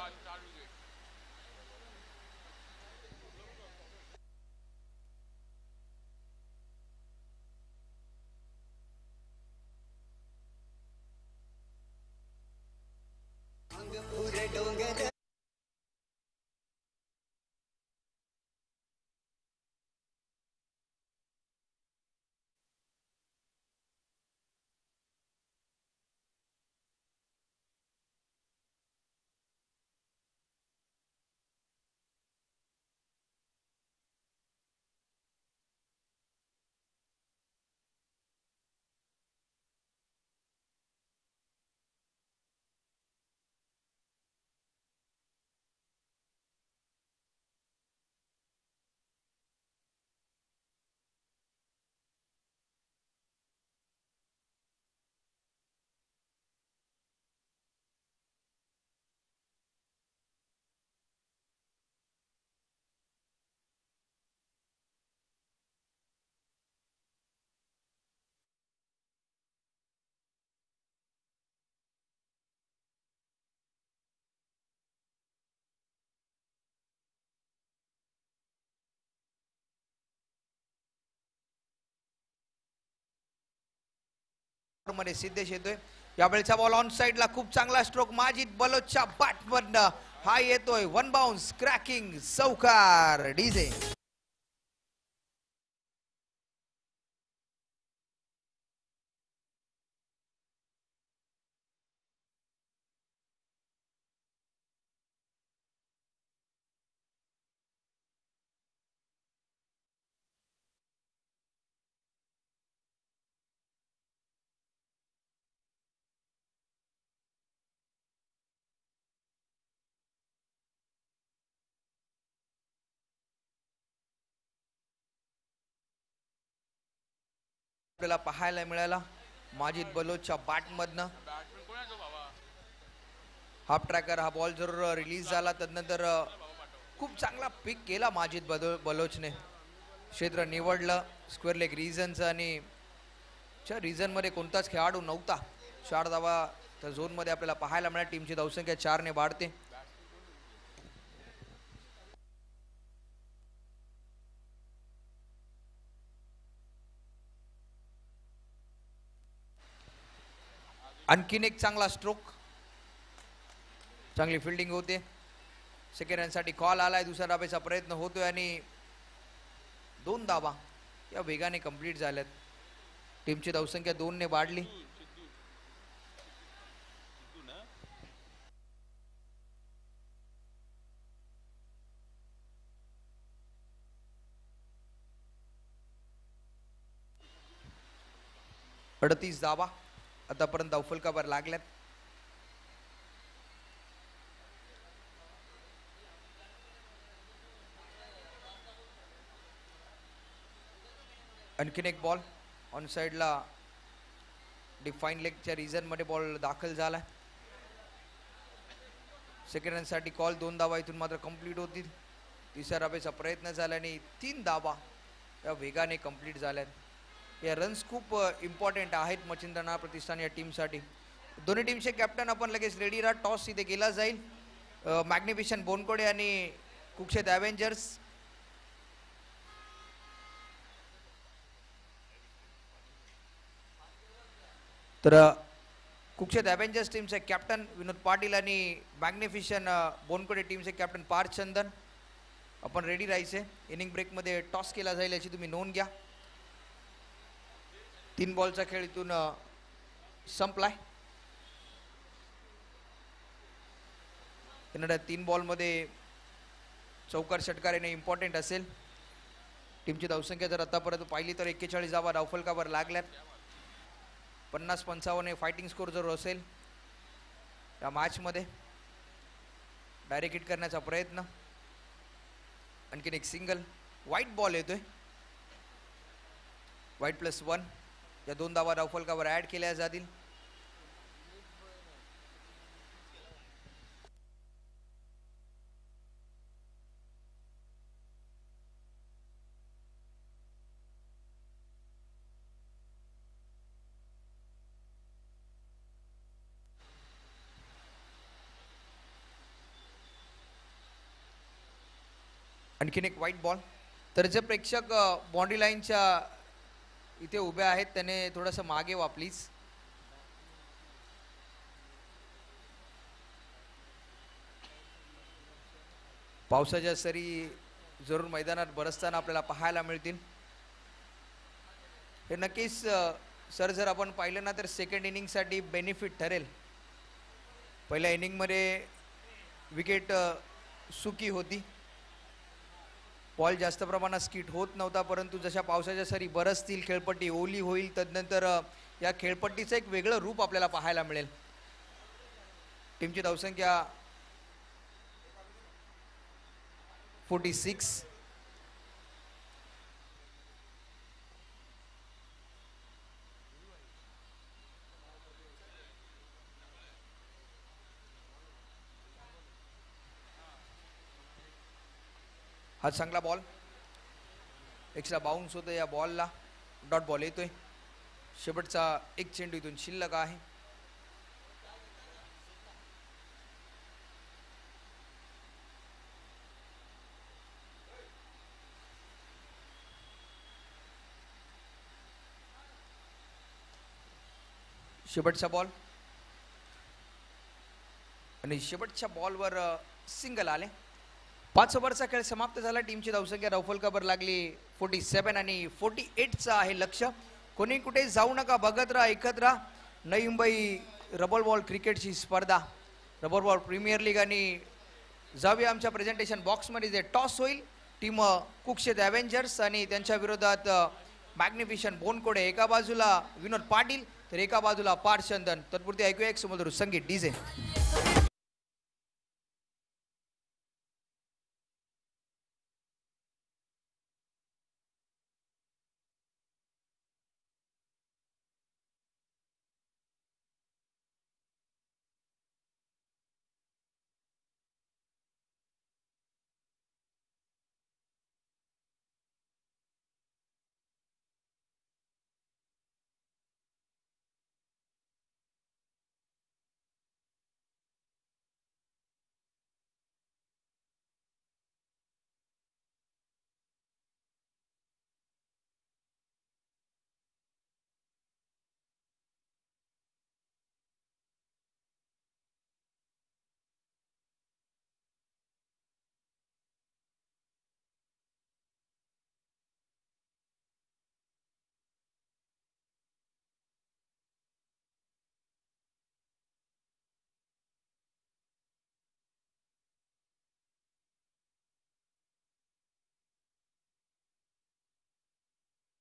मध्ये सिद्धेश येतोय. यावेळेचा बॉल ऑन साइडला खूप चांगला स्ट्रोक माजिद बलोचच्या बॅटमधनं हा येतोय. वन बाउन्स क्रॅकिंग चौकार डीजे. आपल्याला पाहायला मिळाला माजिद बलोचच्या बॅटमधनं. हाफ ट्रॅकर हा बॉल जरूर रिलीज झाला त्यानंतर खूप चांगला पिक केला माजिद बलोचने. क्षेत्र निवडलं स्क्वेअर लेग रिजनचं आणि रिजन मध्ये कोणताच खेळाडू नव्हता. 4 धावा त्या झोन मध्ये आपल्याला पाहायला मिळाला. टीमची धावसंख्या 4 ने वाढते. आणखीन एक चांगला स्ट्रोक चांगली फिल्डिंग होते. सेकंड रनसाठी कॉल आलाय. दुसऱ्या धाब्याचा प्रयत्न होतोय आणि 2 धावा या वेगाने कंप्लीट झाल्यात. टीमची धावसंख्या 2 ने वाढली. अडतीस धावा आतापर्यंत धावफलकावर लागल्यात. आणखीन एक बॉल ऑन साइडला डिफाईन लेगच्या रिजन मध्ये बॉल दाखल झाला. Second रनसाठी call. 2 धावा इथून मात्र कंप्लीट होतील. तिसऱ्या धाब्याचा प्रयत्न झाला आणि 3 धावा या वेगाने कंप्लीट झाल्यात. या रन्स खूप इम्पॉर्टंट आहेत मच्छिंद्रनाथ प्रतिष्ठान या टीमसाठी. दोन्ही टीमचे कॅप्टन आपण लगेच रेडी राहा. टॉस इथे केला जाईल. मॅग्निफिशन बोनकोडे आणि कुक्षेत ॲव्हेंजर्स. तर कुक्षेत ॲव्हेंजर्स टीमचे कॅप्टन विनोद पाटील आणि मॅग्निफिशन बोनकोडे टीमचे कॅप्टन पार्थ चंदन. आपण रेडी राहायचे. इनिंग ब्रेकमध्ये टॉस केला जाईल याची तुम्ही नोंद घ्या. 3 बॉलचा खेळ इथून संपलाय. येणाऱ्या 3 बॉलमध्ये चौकार षटकार येणे इम्पॉर्टंट असेल. टीमची धावसंख्या जर आतापर्यंत पाहिली तर 41 धावा धावफलकावर लागल्यात. 50-55 फायटिंग स्कोर जर असेल या मॅचमध्ये डायरेक्ट हिट करण्याचा प्रयत्न. आणखीन एक सिंगल. व्हाईट बॉल येतोय. व्हाईट +1. या 2 धावा धावफलकावर ॲड केल्या जातील. आणखीन एक व्हाईट बॉल. तर जे प्रेक्षक बाउंड्री लाईनच्या इथे उभे आहेत त्याने थोडंसं मागे वा प्लीज. पावसाच्या सरी जरूर मैदानात बरसताना आपल्याला पाहायला मिळतील. हे नक्कीच सर जर आपण पाहिलं ना तर सेकंड इनिंगसाठी बेनिफिट ठरेल. पहिल्या इनिंगमध्ये विकेट सुकी होती. बॉल जास्त प्रमाणात स्किट होत नव्हता, परंतु जशा पावसाच्या सरी बरसतील खेळपट्टी ओली होईल तदनंतर या खेळपट्टीचं एक वेगळं रूप आपल्याला पाहायला मिळेल. टीमची धावसंख्या 46. हा चांगला बॉल. एक्स्ट्रा बाउन्स होतं या बॉलला. डॉट बॉल येतोय. शेवटचा एक चेंडू इथून शिल्लक आहे. शेवटचा बॉल आणि शेवटच्या बॉलवर सिंगल आले. 5 ओव्हरचा खेळ समाप्त झाला. टीमची धावसंख्या धावफलकावर लागली 47 आणि 48चं आहे लक्ष. कोणी कुठे जाऊ नका, बघत राहा, ऐकत राहा. नवी मुंबई रबर बॉल क्रिकेटची स्पर्धा, रबर बॉल प्रीमियर लीग. आणि जाऊया आमच्या प्रेझेंटेशन बॉक्समध्ये. जे टॉस होईल टीम कुक्षेत ॲव्हेंजर्स आणि त्यांच्या विरोधात मॅग्निफिशन बोनकोडे. एका बाजूला विनोद पाटील तर एका बाजूला पार्थ चंदन. तत्पुरती ऐकूया एक सुमधुर संगीत डीजे.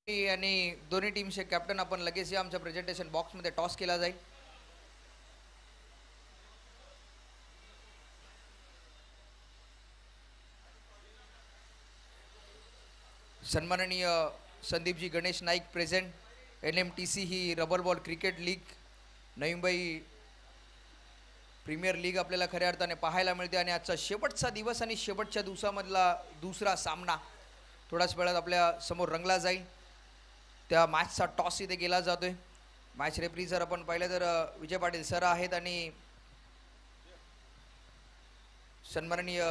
आणि दोन्ही टीमचे कॅप्टन आपण लगेच या आमच्या प्रेझेंटेशन बॉक्समध्ये टॉस केला जाईल. सन्माननीय संदीपजी गणेश नाईक प्रेझेंट. NMTC ही rubber ball cricket league, Navi Mumbai premier league आपल्याला खऱ्या अर्थाने पाहायला मिळते. आणि आजचा शेवटचा दिवस आणि शेवटच्या दिवसामधला दुसरा सामना थोड्याच वेळात आपल्या समोर रंगला जाईल. त्या मॅचचा टॉस इथे केला जातोय. मॅच रेफरी जर आपण पाहिलं तर विजय पाटील सर आहेत आणि सन्माननीय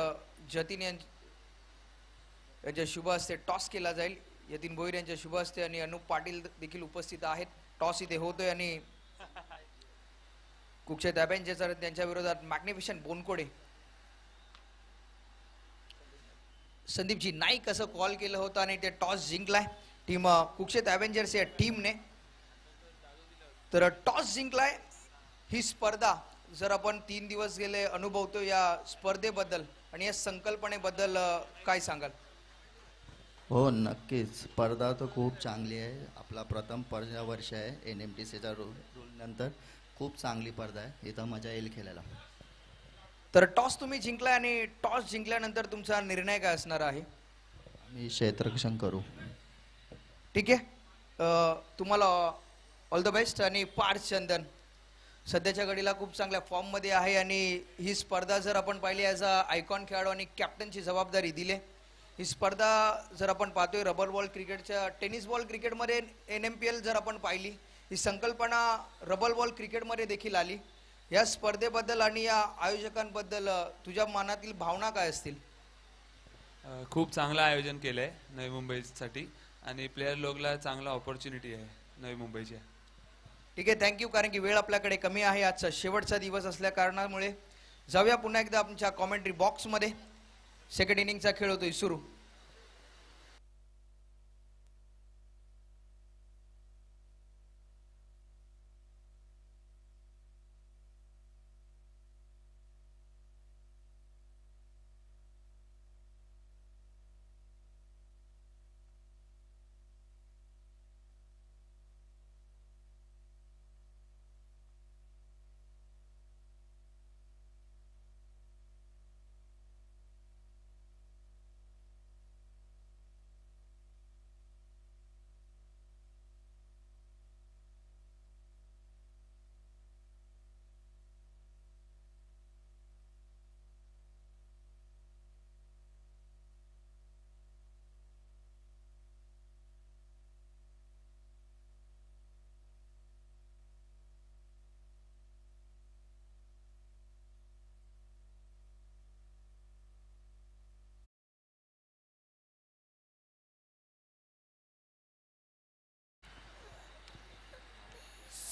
जतीन यांच्या शुभ हस्ते टॉस केला जाईल. यतीन भोईर यांच्या शुभ हस्ते आणि अनुप पाटील देखील उपस्थित आहेत. टॉस इथे होतोय आणि कुक्षेत ॲव्हेंजर्स त्यांच्या विरोधात मॅग्निफिशन बोनकोडे. संदीपजी नाईक असं कॉल केलं होतं आणि ते टॉस जिंकलाय टीम कुक्षेत ॲव्हेंजर्स या टीमने. तर टॉस जिंकलाय. ही स्पर्धा जर आपण 3 दिवस गेले अनुभवतो या स्पर्धेबद्दल आणि या संकल्पनेबद्दल काय सांगाल? हो नक्कीच. स्पर्धा तर खूप चांगली आहे. आपला प्रथम वर्ष आहे NMTCचा रूल नंतर खूप चांगली स्पर्धा आहे. इथं मजा येईल खेळायला. तर टॉस तुम्ही जिंकला आणि टॉस जिंकल्यानंतर तुमचा निर्णय काय असणार आहे? मी क्षेत्ररक्षण करू. ठीक आहे. तुम्हाला ऑल द बेस्ट. आणि पार्थ चंदन सध्याच्या घडीला खूप चांगल्या फॉर्ममध्ये आहे आणि ही स्पर्धा जर आपण पाहिली ॲज अ आयकॉन खेळाडू आणि कॅप्टनची जबाबदारी दिली. ही स्पर्धा जर आपण पाहतोय रबर बॉल क्रिकेटच्या टेनिस बॉल क्रिकेटमध्ये NMPL जर आपण पाहिली, ही संकल्पना रबर बॉल क्रिकेटमध्ये देखील आली. या स्पर्धेबद्दल आणि या आयोजकांबद्दल तुझ्या मनातील भावना काय असतील? खूप चांगलं आयोजन केलं आहे नवी मुंबईसाठी आणि प्लेयर लोकला चांगला ऑपॉर्च्युनिटी आहे नवी मुंबईच्या. ठीक आहे, थँक्यू. कारण की वेळ आपल्याकडे कमी आहे. आजचा शेवटचा दिवस असल्या कारणामुळे जाऊया पुन्हा एकदा आमच्या कॉमेंट्री बॉक्समध्ये. सेकंड इनिंगचा खेळ होतोय सुरू.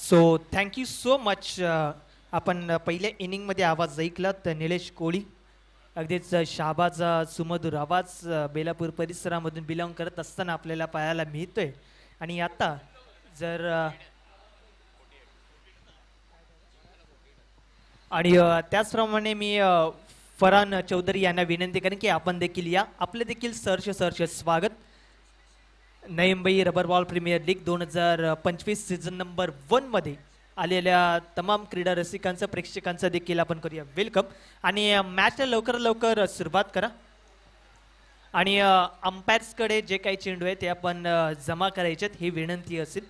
So thank you so much. आपण पहिल्या इनिंगमध्ये आवाज ऐकला तर निलेश कोळी अगदीच शाबाचा सुमधुर आवाज बेलापूर परिसरामधून बिलॉंग करत असताना आपल्याला पाहायला मिळतोय. आणि आता जर आणि त्याचप्रमाणे मी फरहान चौधरी यांना विनंती करेन की आपण देखील या. आपले देखील सहर्ष स्वागत Navi Mumbai rubber ball premier league 2025 season number 1 मध्ये आलेल्या तमाम क्रीडा रसिकांचं प्रेक्षकांचं देखील आपण करूया वेलकम. आणि मॅचला लवकर सुरुवात करा. आणि अंपायर्सकडे जे काही चेंडू आहे ते आपण जमा करायचेत ही विनंती असेल.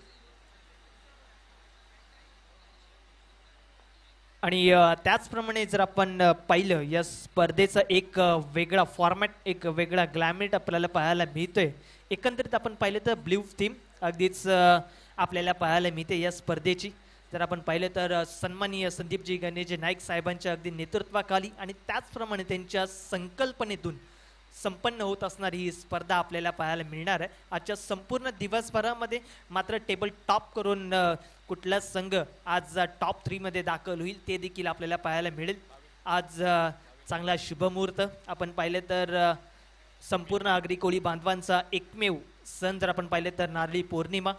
आणि त्याचप्रमाणे जर आपण पाहिलं या स्पर्धेचा एक वेगळा फॉर्मॅट, एक वेगळा ग्लॅमेट आपल्याला पाहायला मिळतोय. एकंदरीत आपण पाहिलं तर ब्ल्यू थीम अगदीच आपल्याला पाहायला मिळते या स्पर्धेची. जर आपण पाहिलं तर सन्माननीय संदीपजी गणेशजी नाईक साहेबांच्या अगदी नेतृत्वाखाली आणि त्याचप्रमाणे त्यांच्या संकल्पनेतून संपन्न होत असणारी ही स्पर्धा आपल्याला पाहायला मिळणार आहे. आजच्या संपूर्ण दिवसभरामध्ये मात्र टेबल टॉप करून कुठला संघ आज टॉप 3 मध्ये दाखल होईल ते देखील आपल्याला पाहायला मिळेल. आज चांगला शुभमुहूर्त आपण पाहिलं तर संपूर्ण आगरी कोळी बांधवांचा एकमेव सण जर आपण पाहिलं तर नारळी पौर्णिमा.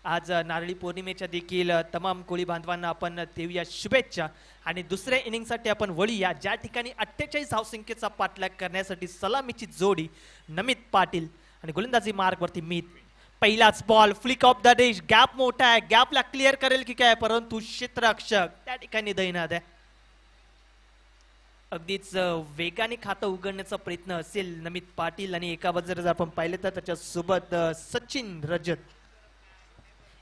आज नारळी पौर्णिमेच्या देखील तमाम कोळी बांधवांना आपण देऊया शुभेच्छा. आणि दुसऱ्या इनिंगसाठी आपण वळूया ज्या ठिकाणी 48 धावसंख्येचा पाठलाग करण्यासाठी सलामीची जोडी नमित पाटील आणि गोलंदाजी मार्गवरती मीत. पहिलाच ball flick off the dish. Gap मोठा आहे, गॅपला क्लिअर करेल की काय, परंतु क्षेत्ररक्षक त्या ठिकाणी दैनाद आहे. अगदीच वेगाने खातं उघडण्याचा प्रयत्न असेल नमित पाटील. आणि एका बाजूला जर आपण पाहिलं तर त्याच्यासोबत सचिन रजत.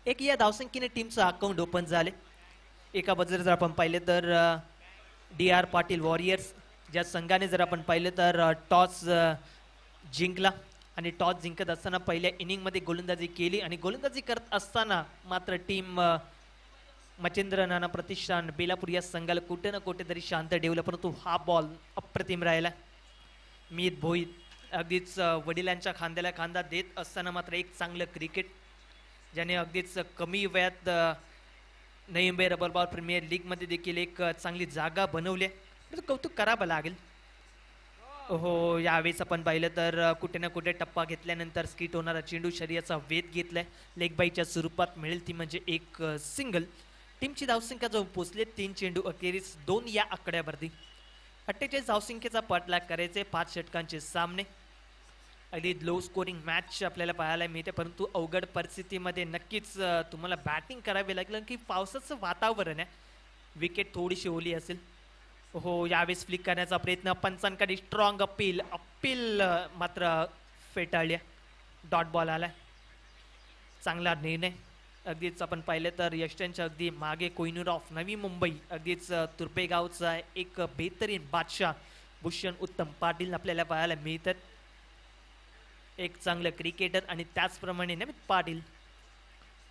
एक या धावसंख्येने टीमचं अकाउंट ओपन झाले. एका बाजूला जर आपण पाहिलं तर DR पाटील वॉरियर्स ज्या संघाने जर आपण पाहिलं तर टॉस जिंकला आणि टॉस जिंकत असताना पहिल्या इनिंगमध्ये गोलंदाजी केली. आणि गोलंदाजी करत असताना मात्र टीम मच्छिंद्र नाना प्रतिष्ठान बेलापूर या संघाला कुठे ना कुठेतरी शांत ठेवलं, परंतु हा बॉल अप्रतिम राहिला. मीत भोईत अगदीच वडिलांच्या खांद्याला खांदा देत असताना मात्र एक चांगलं क्रिकेट ज्याने अगदीच कमी वयात नवी मुंबई रबर बॉल प्रीमियर लीगमध्ये देखील एक चांगली जागा बनवली आहे. कौतुक करावं लागेल. हो, यावेळेस आपण पाहिलं तर कुठे ना कुठे टप्पा घेतल्यानंतर स्किट होणारा चेंडू शरीराचा वेध घेतलाय. लेग बाईच्या स्वरूपात मिळेल ती म्हणजे एक सिंगल. टीमची धावसंख्या जो पोचले 3 चेंडू अखेरीस 2 या आकड्यावरती. 48 धावसंख्येचा पाठलाग करायचे 5 षटकांचे सामने. अगदी लो स्कोरिंग मॅच आपल्याला पाहायला मिळते, परंतु अवघड परिस्थितीमध्ये नक्कीच तुम्हाला बॅटिंग करावी लागेल की पावसाचं वातावरण आहे, विकेट थोडीशी ओली असेल. हो, यावेळेस फ्लिक करण्याचा प्रयत्न, पंचांकडे स्ट्रॉंग अपील मात्र फेटाळल्या, डॉट बॉल आलाय. चांगला निर्णय. अगदीच आपण पाहिलं तर यष्ट्यांच्या अगदी मागे कोहिनूर ऑफ नवी मुंबई, अगदीच तुर्पेगावचा एक बेहतरीन बादशाह भूषण उत्तम पाटील आपल्याला पाहायला मिळतात. एक चांगलं क्रिकेटर आणि त्याचप्रमाणे नमित पाटील.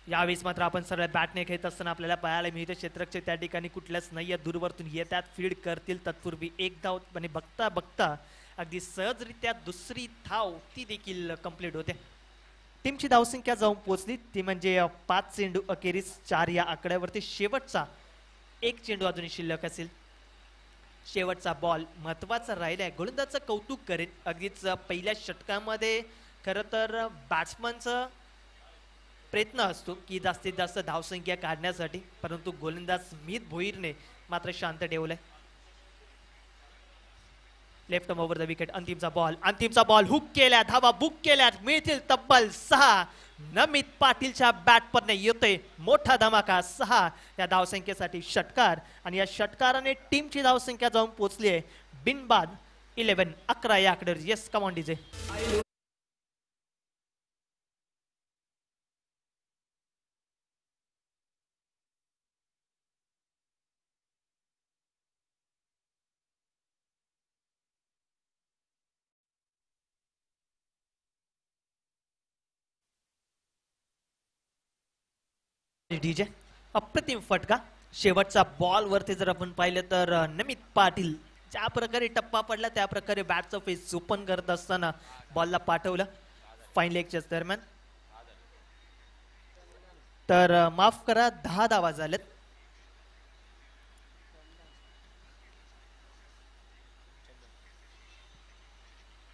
यावेळेस मात्र आपण सरळ बॅटने खेळत असताना आपल्याला पाहायला मिळतं क्षेत्ररक्षक त्या ठिकाणी कुठल्याच नाही, दूरवरतून येतात, फील्ड करतील. तत्पूर्वी एक धाव आणि बघता बघता अगदी सहजरित्या दुसरी धाव ती देखील कंप्लीट होते. टीमची धावसंख्या जाऊन पोहोचली ती म्हणजे 5 चेंडू अखेरीस 4 या आकड्यावरती. शेवटचा एक चेंडू अजूनही शिल्लक असेल. शेवटचा बॉल महत्वाचा राहिलाय. गोलंदाजचं कौतुक करेन, अगदीच पहिल्या षटकामध्ये खरं तर बॅट्समनचा प्रयत्न असतो की जास्तीत जास्त धावसंख्या काढण्यासाठी, परंतु गोलंदाज स्मिथ भोईरने मात्र शांत ठेवलंय. Left over the wicket. अंतिमचा बॉल हुक केल्या, धावा बुक केल्या, मिळतील तब्बल 6. नमित पाटीलच्या बॅटपरने येतोय मोठा धमाका. 6 या धावसंख्येसाठी षटकार आणि या षटकाराने टीमची धावसंख्या जाऊन पोहोचली आहे बिनबाद 11 या आकड्यावर. Yes, come on DJ. DJ अप्रतिम फटका. शेवटचा बॉल वरती जर आपण पाहिलं तर नमित पाटील ज्या प्रकारे टप्पा पडला त्या प्रकारे बॅटचा फेस ओपन करत असताना बॉलला पाठवलं फाईन लेगच्या दरम्यान. तर माफ करा, 10 धावा झाल्यात.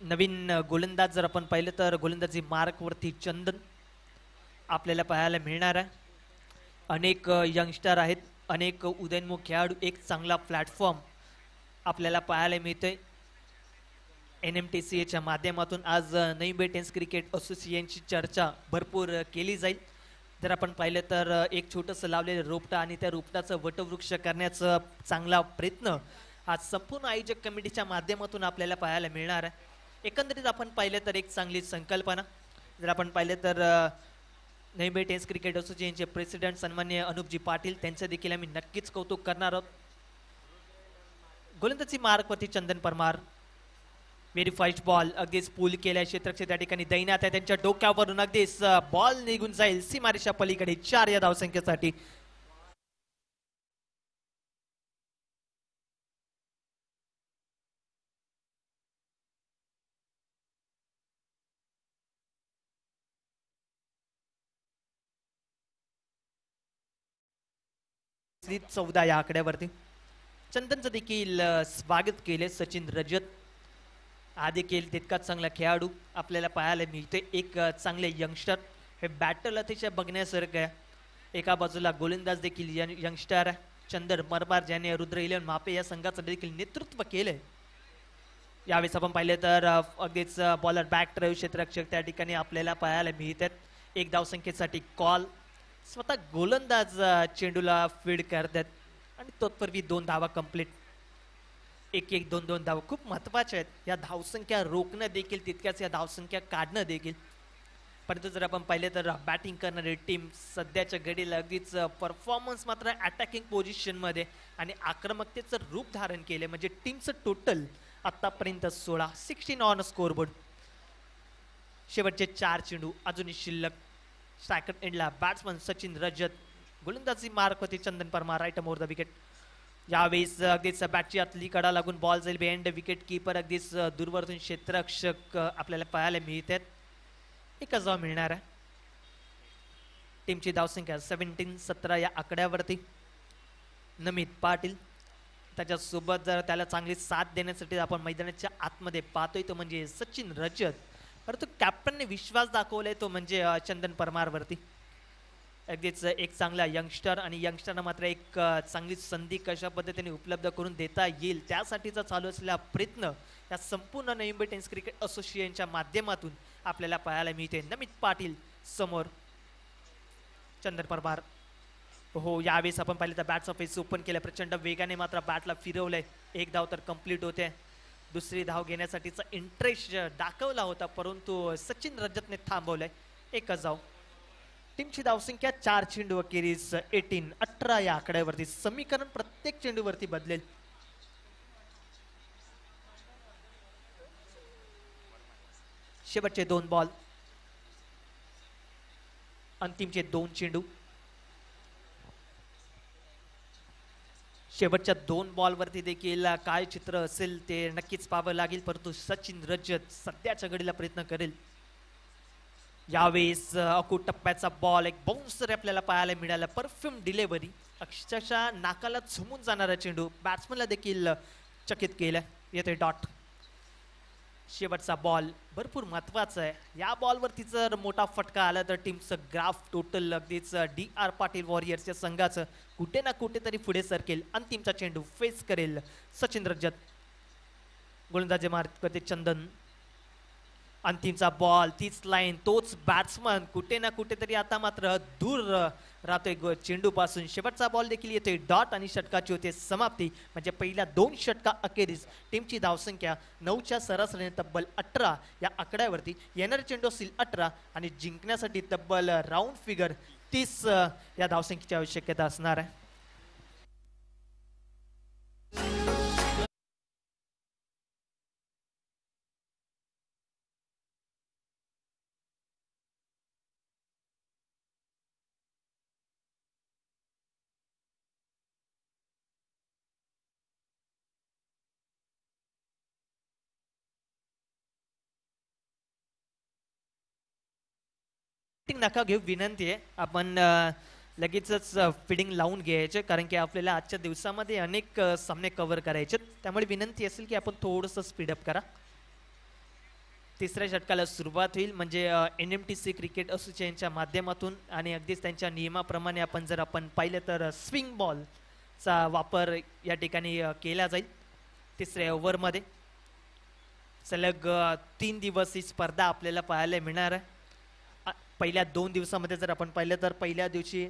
नवीन गोलंदाज जर आपण पाहिलं तर गोलंदाजी मार्क वरती चंदन आपल्याला पाहायला मिळणार आहे. अनेक यंगस्टर आहेत, अनेक उदयनमुख खेळाडू, एक चांगला प्लॅटफॉर्म आपल्याला पाहायला मिळतोय NMTCAच्या माध्यमातून. आज नवी मुंबई टेनिस क्रिकेट असोसिएशनची चर्चा भरपूर केली जाईल. जर आपण पाहिलं तर एक छोटंसं लावलेलं रोपटं आणि त्या रोपटाचं वटवृक्ष करण्याचा चांगला प्रयत्न आज संपूर्ण आयोजक कमिटीच्या माध्यमातून आपल्याला पाहायला मिळणार आहे. एकंदरीत आपण पाहिलं तर एक चांगली संकल्पना. जर आपण पाहिलं तर नवी मुंबई टेनिस क्रिकेट असोसिएशनचे प्रेसिडेंट सन्मान्य अनुपजी पाटील त्यांचं देखील आम्ही नक्कीच कौतुक करणार आहोत. गोलंदाजी मार्कवरती Chandan Parmar. Very fast ball, अगदीच पूल केल्या क्षेत्ररक्षक त्या ठिकाणी दैनात आहे, त्यांच्या डोक्यावरून अगदीच बॉल निघून जाईल सीमारेषा पलीकडे. 4 या धावसंख्येसाठी. स्लिप 14 या आकड्यावरती. चंदनचं देखील स्वागत केले सचिन रजत. हा देखील तितकाच चांगला खेळाडू आपल्याला पाहायला मिळते. एक चांगले यंगस्टर. हे बॅटल अतिशय बघण्यासारखं आहे. एका बाजूला गोलंदाज देखील यंगस्टर आहे चंदर मरमार, ज्याने रुद्र 11 मापे या संघाचं देखील नेतृत्व केलंय. यावेळेस आपण पाहिलं तर अगदीच बॉलर बॅक ड्राईव्ह क्षेत्ररक्षक त्या ठिकाणी आपल्याला पाहायला मिळतात. एक धावसंख्येसाठी कॉल. स्वतः गोलंदाज चेंडूला फीड करतात आणि तत्पूर्वी 2 धावा कंप्लीट. 1-1, 2-2 धावा खूप महत्वाच्या आहेत. या धावसंख्या रोखणं देखील तितक्याच या धावसंख्या काढणं देखील. परंतु जर आपण पाहिलं तर बॅटिंग करणारी टीम सध्याच्या घडीला अगदीच परफॉर्मन्स मात्र अटॅकिंग पोझिशनमध्ये आणि आक्रमकतेचं रूप धारण केले. म्हणजे टीमचं टोटल आतापर्यंत 16 ऑन स्कोरबोर्ड. शेवटचे 4 चेंडू अजूनही शिल्लक. सेकंड एंडला बॅट्समन सचिन रजत. गोलंदाजी मार्कवरती Chandan Parmar. Right over the wicket. यावेळेस अगदीच बॅटची आतली कडा लागून बॉल जाईल बिहाइंड विकेट कीपर. अगदीच दूरवरतून क्षेत्ररक्षक आपल्याला पाहायला मिळतात. एकच धाव मिळणार आहे. टीमची धावसंख्या 17 या आकड्यावरती. नमित पाटील त्याच्यासोबत जर त्याला चांगली साथ देण्यासाठी आपण मैदानाच्या आतमध्ये पाहतोय तो म्हणजे सचिन रजत. परंतु कॅप्टनने विश्वास दाखवलाय तो म्हणजे चंदन परमारवरती. अगदीच एक चांगला यंगस्टर आणि यंगस्टरना मात्र एक चांगली संधी कशा पद्धतीने उपलब्ध करून देता येईल त्यासाठीचा चालू असलेला प्रयत्न या संपूर्ण नवी मुंबई टेनिस क्रिकेट असोसिएशनच्या माध्यमातून आपल्याला पाहायला मिळते. नमित पाटील समोर चंदन परमार. हो, यावेळेस आपण पाहिलं तर बॅटचा फेस ओपन केलं, प्रचंड वेगाने मात्र बॅटला फिरवलंय. एक धाव तर कंप्लीट होते. दुसरी धाव घेण्यासाठीचा इंटरेस्ट दाखवला होता परंतु सचिन रजतने थांबवलंय. एकच धाव. टीमची धावसंख्या 4 चेंडू अखेरीस 18 या आकड्यावरती. समीकरण प्रत्येक चेंडूवरती बदलेल. शेवटचे 2 बॉल, अंतिमचे 2 चेंडू. शेवटच्या 2 बॉलवरती देखील काय चित्र असेल ते नक्कीच पाहावं लागेल परंतु सचिन रजत सध्याच्या घडीला प्रयत्न करेल. यावेळेस अकूट टप्प्याचा बॉल, एक बाउन्सर आपल्याला पाहायला मिळाला. परफ्यूम डिलेव्हरी, अक्षरशः नाकाला झुमून जाणारा चेंडू बॅट्समनला देखील चकित केलं. येते डॉट. शेवटचा बॉल भरपूर महत्वाचा आहे. या बॉलवरती जर मोठा फटका आला तर टीमचं ग्राफ टोटल अगदीच DR पाटील वॉरियर्सच्या संघाचं कुठे ना कुठेतरी पुढे सरकेल. अंतिमचा चेंडू फेस करेल सचिन रजत. गोलंदाजी मार्क करते चंदन. अंतिमचा बॉल, तीच लाईन, तोच बॅट्समन कुठे ना कुठेतरी आता मात्र दूर राहतोय चेंडू पासून. शेवटचा बॉल देखील येतोय डॉट आणि षटकाची होते समाप्ती. म्हणजे पहिल्या 2 षटका अखेरीस टीमची धावसंख्या 9च्या सरासरीने तब्बल 18 या आकड्यावरती. येणारे चेंडू असतील 18 आणि जिंकण्यासाठी तब्बल राऊंड फिगर 30 या धावसंख्येची आवश्यकता असणार आहे. नका घेऊ, विनंती आहे. आपण लगेचच फिडिंग लावून घ्यायचे कारण की आपल्याला आजच्या दिवसामध्ये अनेक सामने कव्हर करायचे. त्यामुळे विनंती असेल की आपण थोडंसं स्पीडअप करा. तिसऱ्या षटकाला सुरुवात होईल म्हणजे NMTC क्रिकेट असोसिएशनच्या माध्यमातून आणि अगदीच त्यांच्या नियमाप्रमाणे आपण पाहिलं तर स्विंग बॉलचा वापर या ठिकाणी केला जाईल. तिसऱ्या ओव्हरमध्ये सलग 3 दिवस ही स्पर्धा आपल्याला पाहायला मिळणार आहे. पहिल्या 2 दिवसामध्ये जर आपण पाहिलं तर पहिल्या दिवशी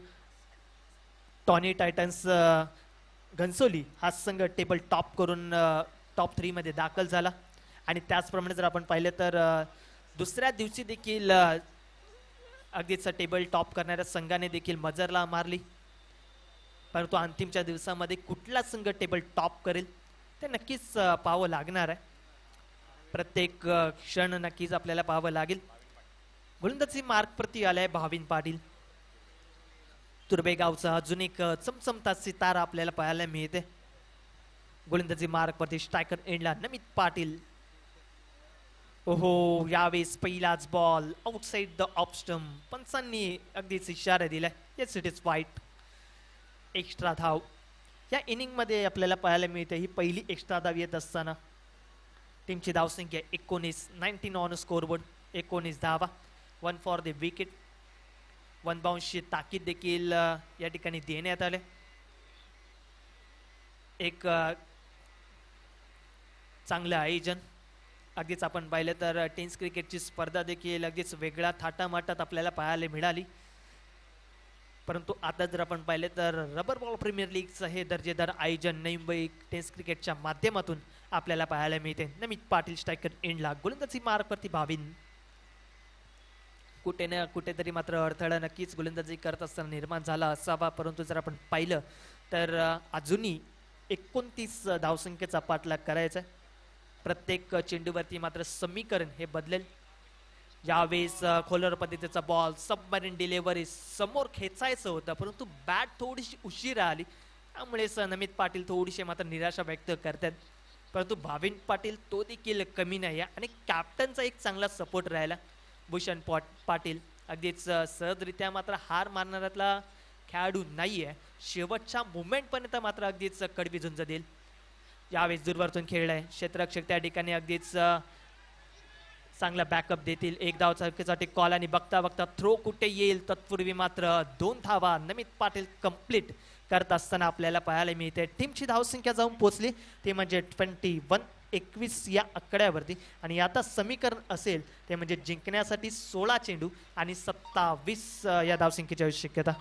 टॉनी टायटन्स घनसोली हा संघ टेबल टॉप करून टॉप 3 मध्ये दाखल झाला आणि त्याचप्रमाणे जर आपण पाहिलं तर दुसऱ्या दिवशी देखील अगदीच टेबल टॉप करणाऱ्या संघाने देखील मजरला मारली. परंतु अंतिमच्या दिवसामध्ये कुठला संघ टेबल टॉप करेल ते नक्कीच पाहावं लागणार आहे. प्रत्येक क्षण नक्कीच आपल्याला पाहावं लागेल. गोलंदाजी मार्क प्रति आलाय भाविन पाटील. तुर्बेगावचा अजून एक चमचमता सितारा आपल्याला पाहायला मिळते. गोलंदाजी मार्क प्रति स्ट्रायकर एंडला नमित पाटील. ओहो, यावेळेस पहिलाच ball outside the off stump. पंचांनी अगदीच इशारा दिलाय. Yes, it is wide. Extra धाव या इनिंग मध्ये आपल्याला पाहायला मिळते. ही पहिली एक्स्ट्रा धाव येत असताना टीमची धावसंख्या 19 ऑन स्कोरबोर्ड. 19 धावा, 1 फॉर द विकेट. 1 बाउन्सची ताकीद देखील या ठिकाणी देण्यात आले. एक चांगलं आयोजन. अगदीच आपण पाहिलं तर टेनिस क्रिकेटची स्पर्धा देखील अगदीच वेगळ्या थाटामाटात आपल्याला पाहायला मिळाली. परंतु आता जर आपण पाहिलं तर रबर बॉल प्रीमियर लीगचं हे दर्जेदार आयोजन नवी मुंबई टेनिस क्रिकेटच्या माध्यमातून आपल्याला पाहायला मिळते. नमित पाटील स्ट्रायकर एंडला. गोलंदाजी मार्कवरती भाविन. कुठे ना कुठेतरी मात्र अडथळा नक्कीच गोलंदाजी करत असताना निर्माण झाला असावा. परंतु जर आपण पाहिलं तर अजूनही 29 धावसंख्येचा पाठलाग करायचा आहे. प्रत्येक चेंडूवरती मात्र समीकरण हे बदलेल. यावेळेस खोलर पद्धतीचा बॉल, सबमरीन डिलेव्हरी समोर खेचायचं होतं परंतु बॅट थोडीशी उशिरा आली. त्यामुळे नमित पाटील थोडीशी मात्र निराशा व्यक्त करतात. परंतु भाविन पाटील तो देखील कमी नाही आहे आणि कॅप्टनचा एक चांगला सपोर्ट राहिला. भूषण पाटील अगदीच सहजरित्या मात्र हार मारणाऱ्यातला खेळाडू नाही आहे. शेवटच्या मुवमेंटपर्यंत मात्र अगदीच कडवी झुंज देईल. यावेळेस दूरवरतून खेळलाय क्षेत्ररक्षक त्या ठिकाणी अगदीच चांगला बॅकअप देतील. एक धाव चौकीसाठी कॉल आणि बघता बघता थ्रो कुठे येईल तत्पूर्वी मात्र 2 धावा नमित पाटील कंप्लीट करत असताना आपल्याला पाहायला मिळते. टीमची धावसंख्या जाऊन पोहोचली ती म्हणजे 21 या आकड्यावरती. आणि आता समीकरण असेल ते म्हणजे जिंकण्यासाठी 16 चेंडू आणि 27 या धावसंख्येची शक्यता.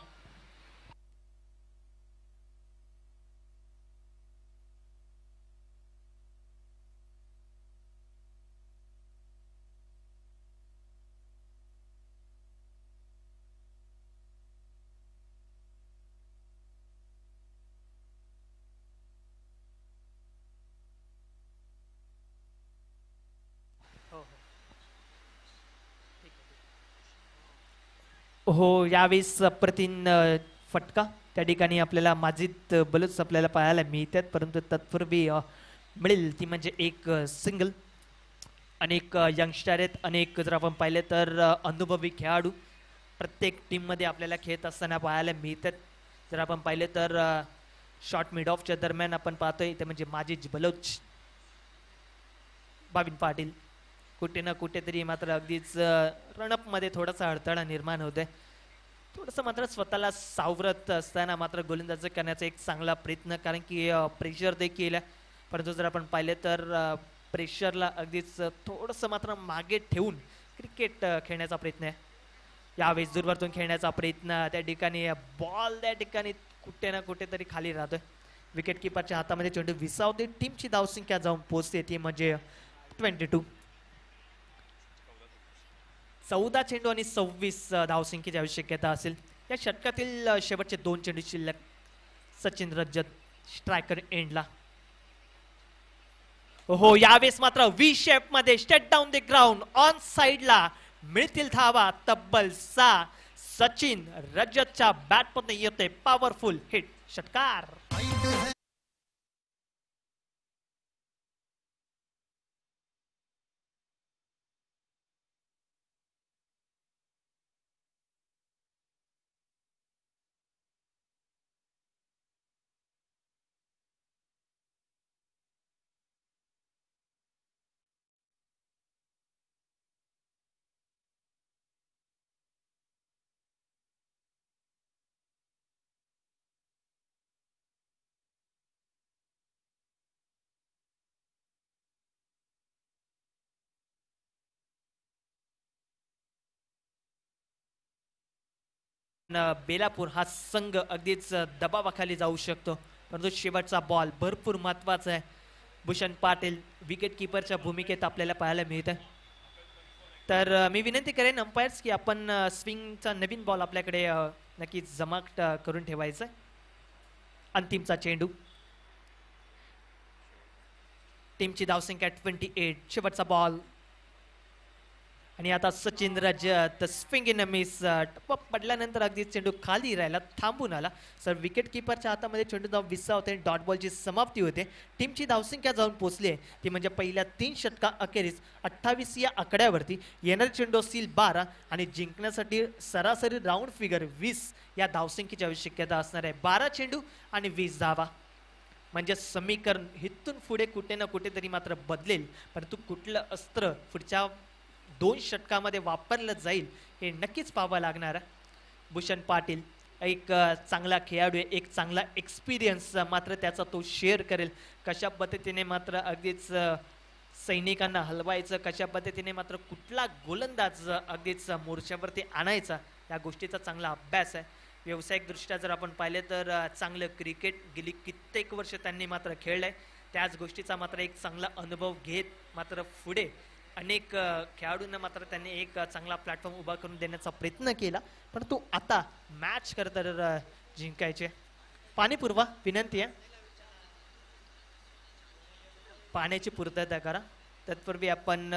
हो, यावेळेस अप्रतिम फटका त्या ठिकाणी आपल्याला माजिद बलूच आपल्याला पाहायला मिळतात. परंतु तत्पूर्वी मिळेल ती म्हणजे एक सिंगल. अनेक यंगस्टर आहेत, अनेक जर आपण पाहिले तर अनुभवी खेळाडू प्रत्येक टीममध्ये आपल्याला खेळत असताना पाहायला मिळतात. जर आपण पाहिले तर शॉर्ट मिड ऑफच्या दरम्यान आपण पाहतोय ते म्हणजे माजिद बलोच, बाबिन पाटील कुठे ना कुठेतरी मात्र अगदीच रणअपमध्ये थोडासा अडथळा निर्माण होतोय. थोडंसं मात्र स्वतःला सावरत असताना मात्र गोलंदाजी करण्याचा एक चांगला प्रयत्न, कारण की प्रेशर देखील आहे. परंतु जर आपण पाहिले तर प्रेशरला अगदीच थोडंसं मात्र मागे ठेवून क्रिकेट खेळण्याचा प्रयत्न आहे. यावेळेस दूरवरतून खेळण्याचा प्रयत्न, त्या ठिकाणी बॉल त्या ठिकाणी कुठे ना कुठेतरी खाली राहतोय. विकेट किपरच्या हातामध्ये चेंडू विसावते. टीमची धावसंख्या जाऊन पोहोचते ती म्हणजे 22. 14 चेंडू आणि 26 धावसंख्येची आवश्यकता असेल. या षटकातील शेवटचे 2 चेंडू शिल्लक. सचिन रजत स्ट्रायकर एंडला. हो, यावेळेस मात्र व्ही शेप मध्ये state down the ground on साइडला मिळतील धावा तब्बल 6. सचिन रजतच्या बॅटमध्ये येते पॉवरफुल हिट. षटकार. बेलापूर हा संघ अगदीच दबावाखाली जाऊ शकतो. परंतु शेवटचा बॉल भरपूर महत्वाचा आहे. भूषण पाटील विकेट किपरच्या भूमिकेत आपल्याला पाहायला मिळत आहे. तर मी विनंती करेन अंपायर्स की आपण स्विंगचा नवीन बॉल आपल्याकडे नक्कीच जमा करून ठेवायचा. अंतिमचा चेंडू. टीमची धावसंख्या 28. शेवटचा बॉल आणि आता सचिन रजत स्विंग इन मिस. टप्पा पडल्यानंतर अगदी चेंडू खाली राहिला, थांबून आला. सर विकेट किपरच्या हातामध्ये चेंडू धाव विसावते. डॉट बॉलची समाप्ती होते. टीमची धावसंख्या जाऊन पोहोचली आहे ती म्हणजे पहिल्या 3 षटका अखेरीस 28 या आकड्यावरती. येणारे चेंडू असतील 12 आणि जिंकण्यासाठी सरासरी राऊंड फिगर 20 या धावसंख्येची आवश्यकता असणार आहे. 12 चेंडू आणि 20 धावा म्हणजे समीकरण इथून पुढे कुठे ना कुठेतरी मात्र बदलेल. परंतु कुठलं अस्त्र पुढच्या 2 षटकामध्ये वापरलं जाईल हे नक्कीच पाहावं लागणार. भूषण पाटील एक चांगला खेळाडू आहे, एक चांगला एक्सपिरियन्स मात्र त्याचा तो शेअर करेल. कशा पद्धतीने मात्र अगदीच सैनिकांना हलवायचं, कशा पद्धतीने मात्र कुठला गोलंदाज अगदीच मोर्चावरती आणायचा या गोष्टीचा चांगला अभ्यास आहे. व्यावसायिकदृष्ट्या जर आपण पाहिले तर चांगलं क्रिकेट गेली कित्येक वर्ष त्यांनी मात्र खेळलंय. त्याच गोष्टीचा मात्र एक चांगला अनुभव घेत मात्र पुढे अनेक खेळाडूंना मात्र त्यांनी एक चांगला प्लॅटफॉर्म उभा करून देण्याचा प्रयत्न केला. परंतु आता मॅच खरं तर जिंकायचे. पाणी पुरवा विनंती आहे. पाण्याची पूर्तता करा. तत्पूर्वी आपण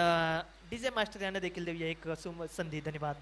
डीजे मास्टर यांना देखील देऊया एक संधी. धन्यवाद.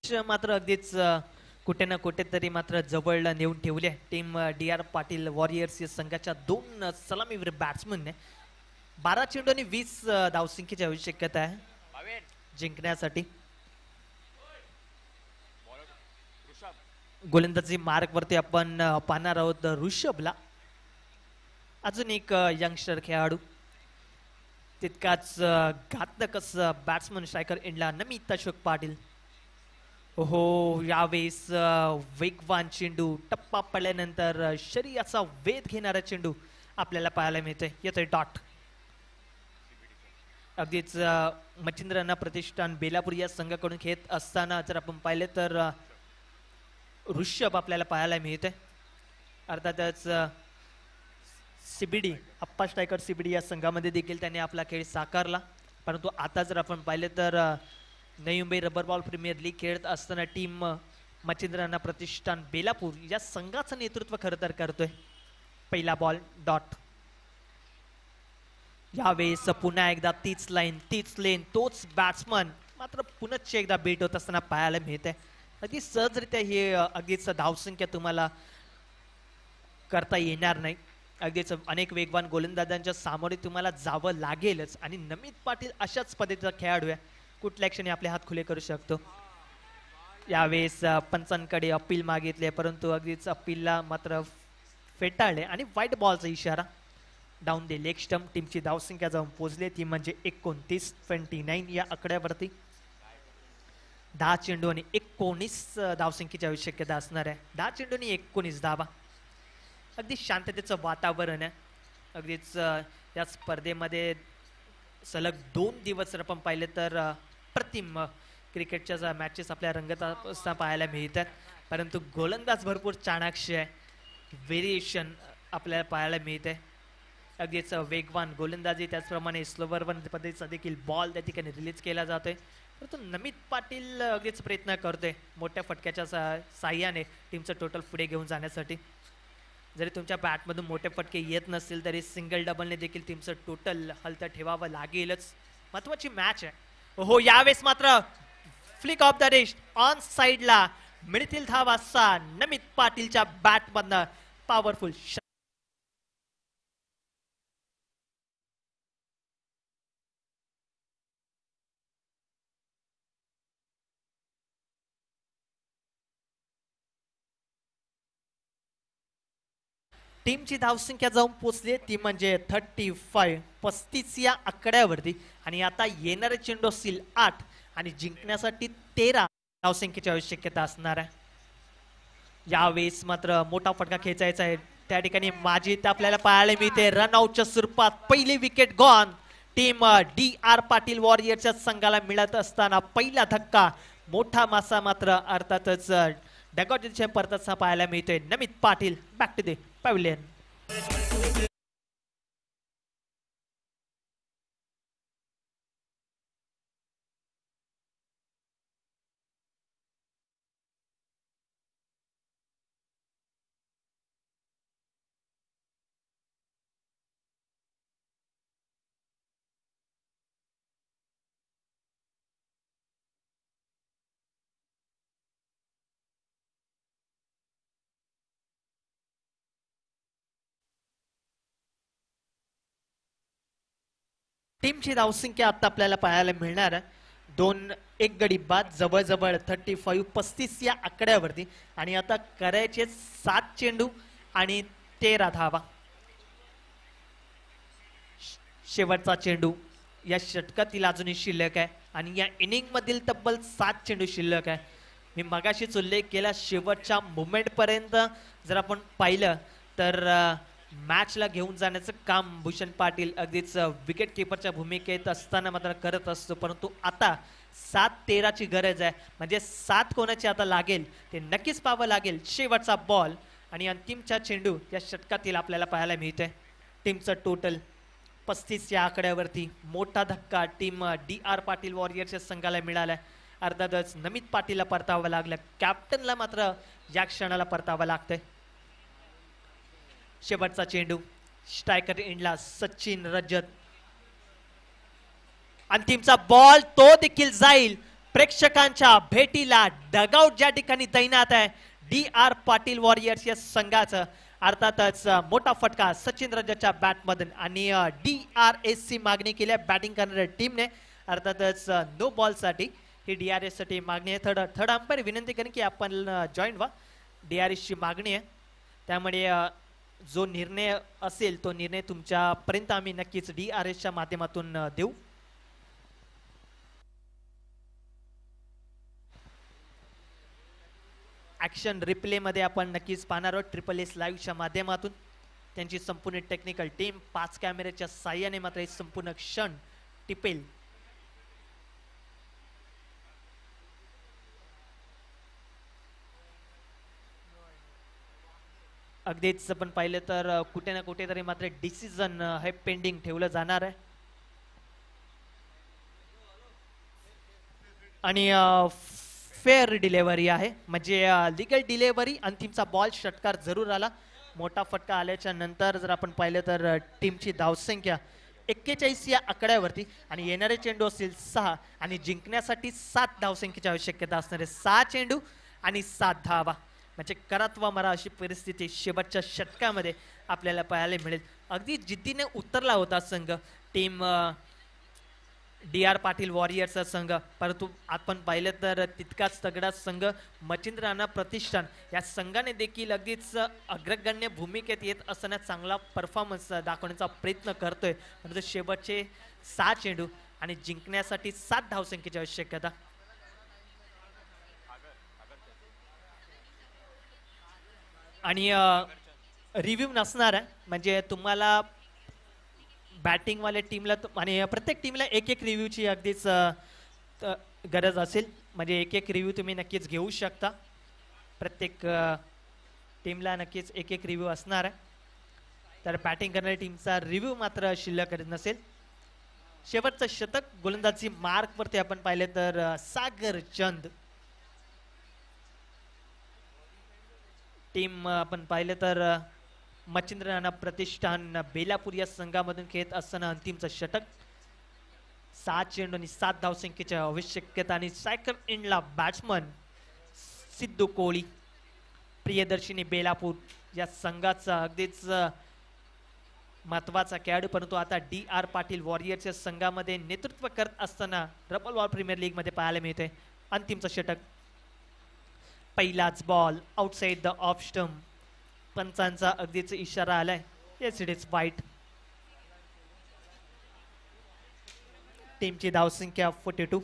मात्र अगदीच कुठे ना कुठेतरी मात्र जवळ नेऊन ठेवले team D R Patil warriors या संघाच्या दोन सलामीवीर बॅट्समनने 12 चेंडू आणि 20 धावसंख्येची आवश्यकता आहे जिंकण्यासाठी. गोलंदाजी मार्ग वरती आपण पाहणार आहोत ऋषभला, अजून एक यंगस्टर खेळाडू, तितकाच घातक बॅट्समन स्ट्रायकर इंडला नमित अशोक पाटील. हो, यावेळेस वेगवान चेंडू, टप्पा पडल्यानंतर शरीराचा वेध घेणारा चेंडू आपल्याला पाहायला मिळतोय. येतोय डॉट. अगदीच मच्छिंद्रांना प्रतिष्ठान बेलापूर या संघाकडून खेळत असताना जर आपण पाहिले तर ऋषभ आपल्याला पाहायला मिळतोय. अर्थातच सीबीडी अप्पा स्ट्रायकर सीबीडी या संघामध्ये देखील त्याने आपला खेळ साकारला. परंतु आता जर आपण पाहिले तर Navi Mumbai rubber ball premier league खेळत असताना टीम मच्छिंद्रांना प्रतिष्ठान बेलापूर या संघाचं नेतृत्व खरं तर करतोय. पहिला बॉल डॉट. यावेळेस पुन्हा एकदा तीच लाईन तीच लेन तोच बॅट्समन मात्र पुनश्च एकदा बेट होत असताना पाहायला मिळते. अगदी सहजरित्या हे अगदीच धावसंख्या तुम्हाला करता येणार नाही. अगदीच अनेक वेगवान गोलंदाजांच्या सामोरे तुम्हाला जावं लागेलच आणि नमित पाटील अशाच पद्धतीचा खेळाडू आहे, कुठल्या क्षणी आपले हात खुले करू शकतो. यावेळेस पंचांकडे अपील मागितले परंतु अगदीच अपीलला मात्र फेटाळले आणि व्हाईट बॉलचा इशारा. Down the leg stump. टीमची धावसंख्या जाऊन पोहोचली ती म्हणजे 29 या आकड्यावरती. 10 चेंडू आणि 19 धावसंख्येची आवश्यकता असणार आहे. 10 चेंडू आणि 19 धावा. अगदी शांततेचं वातावरण आहे. अगदीच या स्पर्धेमध्ये सलग 2 दिवस जर आपण पाहिले तर प्रतिम क्रिकेटच्या मॅचेस आपल्या रंगत असताना पाहायला मिळतात. परंतु गोलंदाज भरपूर चाणाक्ष आहे, व्हेरिएशन आपल्याला पाहायला मिळते. अगदीच वेगवान गोलंदाजी त्याचप्रमाणे स्लोवर वन पद्धतीचा देखील बॉल त्या ठिकाणी रिलीज केला जातोय. परंतु नमित पाटील अगदीच प्रयत्न करतोय मोठ्या फटक्याच्या साह्याने टीमचं टोटल पुढे घेऊन जाण्यासाठी. जरी तुमच्या बॅटमधून मोठे फटके येत नसतील तरी सिंगल डबलने देखील टीमचं टोटल हलतं ठेवावं लागेलच. महत्वाची मॅच आहे. हो, यावेळेस मात्र flick off the wrist on साइडला मिळतील धावा 6 नमित पाटीलच्या बॅटमधनं. पॉवरफुल टीमची धावसंख्या जाऊन पोचली ती म्हणजे 35 या आकड्यावरती. आणि आता येणारे चेंडू असतील 8 आणि जिंकण्यासाठी 13 धावसंख्येची आवश्यकता असणार आहे. यावेळेस मात्र मोठा फटका खेचायचा आहे. त्या ठिकाणी माजीत आपल्याला पाहायला मिळते. रनआउटच्या स्वरूपात पहिली wicket gone. Team D R Patil वॉरियर्सच्या संघाला मिळत असताना पहिला धक्का. मोठा मासा मात्र अर्थातच डगआउटच्या परतचा पाहायला मिळतोय. Namit Patil back to the pavilion. टीमची धावसंख्या आता आपल्याला पाहायला मिळणार आहे. 2-1 गडी बाद जवळजवळ 35 या आकड्यावरती. आणि आता करायचे 7 चेंडू आणि 13 धावा. शेवटचा चेंडू या षटकातील अजूनही शिल्लक आहे आणि या इनिंग मधील तब्बल 7 चेंडू शिल्लक आहे. मी मगाशीच उल्लेख केला शेवटच्या मुवमेंट पर्यंत जर आपण पाहिलं तर मॅचला घेऊन जाण्याचं काम भूषण पाटील अगदीच विकेट किपरच्या भूमिकेत असताना मात्र करत असतो. परंतु आता 7-13 ची गरज आहे. म्हणजे 7 कोणाची आता लागेल ते नक्कीच पाहावं लागेल. शेवटचा बॉल आणि अंतिमचा चेंडू या षटकातील आपल्याला पाहायला मिळतोय. टीमचं टोटल 35 या आकड्यावरती. मोठा धक्का टीम डी आर पाटील वॉरियर्सच्या संघाला मिळालाय. अर्थातच नमित पाटीलला परतावं लागलं. कॅप्टनला मात्र या क्षणाला परतावं लागतंय. शेवटचा चेंडू स्ट्रायकर इंडला सचिन रजत. अंतिमचा बॉल तो देखील जाईल प्रेक्षकांच्या भेटीला डगआउट ज्या ठिकाणी तैनात आहे DR पाटील वॉरियर्स या संघाचं, अर्थातच मोठा फटका सचिन रजाच्या बॅटमधून आणि DRS ची मागणी केली आहे बॅटिंग करणाऱ्या टीमने, अर्थातच नो बॉलसाठी ही DRS साठी मागणी आहे. थर्ड अंपायर विनंती करेन की आपण जॉईन व्हा. DRS ची मागणी आहे, त्यामुळे जो निर्णय असेल तो निर्णय तुमच्यापर्यंत आम्ही नक्कीच DRS च्या माध्यमातून देऊ. ॲक्शन रिप्लेमध्ये आपण नक्कीच पाहणार आहोत SSS लाईव्हच्या माध्यमातून. त्यांची संपूर्ण टेक्निकल टीम 5 कॅमेऱ्याच्या साह्याने मात्र हे संपूर्ण क्षण टिपेल. अगदीच आपण पाहिलं तर कुठे ना कुठेतरी मात्र डिसिजन हे पेंडिंग ठेवलं जाणार आहे. आणि फेअर डिलेव्हरी आहे, म्हणजे लिगल डिलेव्हरी. अंतिमचा बॉल षटकार जरूर आला. मोठा फटका आल्याच्या नंतर जर आपण पाहिलं तर टीमची धावसंख्या 41 या आकड्यावरती आणि येणारे चेंडू असतील 6 आणि जिंकण्यासाठी 7 धावसंख्येची आवश्यकता असणार आहे. 6 चेंडू आणि 7 धावा, म्हणजे करत वा मरा अशी परिस्थिती शेवटच्या षटकामध्ये आपल्याला पाहायला मिळेल. अगदी जिद्दीने उतरला होता संघ टीम DR पाटील वॉरियर्सचा संघ, परंतु आपण पाहिलं तर तितकाच तगडा संघ मच्छिंद्र राणा प्रतिष्ठान या संघाने देखील अगदीच अग्रगण्य भूमिकेत येत असताना चांगला परफॉर्मन्स दाखवण्याचा प्रयत्न करतोय. परंतु शेवटचे 6 चेंडू आणि जिंकण्यासाठी 7 धावसंख्येची आवश्यकता. आणि रिव्ह्यू नसणार आहे, म्हणजे तुम्हाला बॅटिंगवाल्या टीमला आणि प्रत्येक टीमला एक रिव्ह्यूची अगदीच गरज असेल, म्हणजे एक रिव्ह्यू तुम्ही नक्कीच घेऊ शकता. प्रत्येक टीमला नक्कीच एक रिव्ह्यू असणार आहे. तर बॅटिंग करणाऱ्या टीमचा रिव्ह्यू मात्र शिल्लक नसेल. शेवटचं शतक गोलंदाजी मार्कवरती आपण पाहिलं तर सागर चंद टीम आपण पाहिलं तर मच्छिंद्र राणा प्रतिष्ठान बेलापूर या संघामधून खेळत असताना अंतिमचं षटक. 7 चेंडू आणि 7 धावसंख्येची आवश्यकता आणि सायकल एंडला बॅट्समन सिद्धू कोळी प्रियदर्शिनी बेलापूर या संघाचा अगदीच महत्वाचा खेळाडू, परंतु आता DR पाटील वॉरियर्सच्या संघामध्ये नेतृत्व करत असताना रबल बॉल प्रीमियर लीग मध्ये पाहायला मिळते. अंतिमचं षटक, पहिलाच ball outside the off stump. पंचांचा अगदीच इशारा आलाय. येस, इट इज वाईट. टीमची धावसंख्या 42,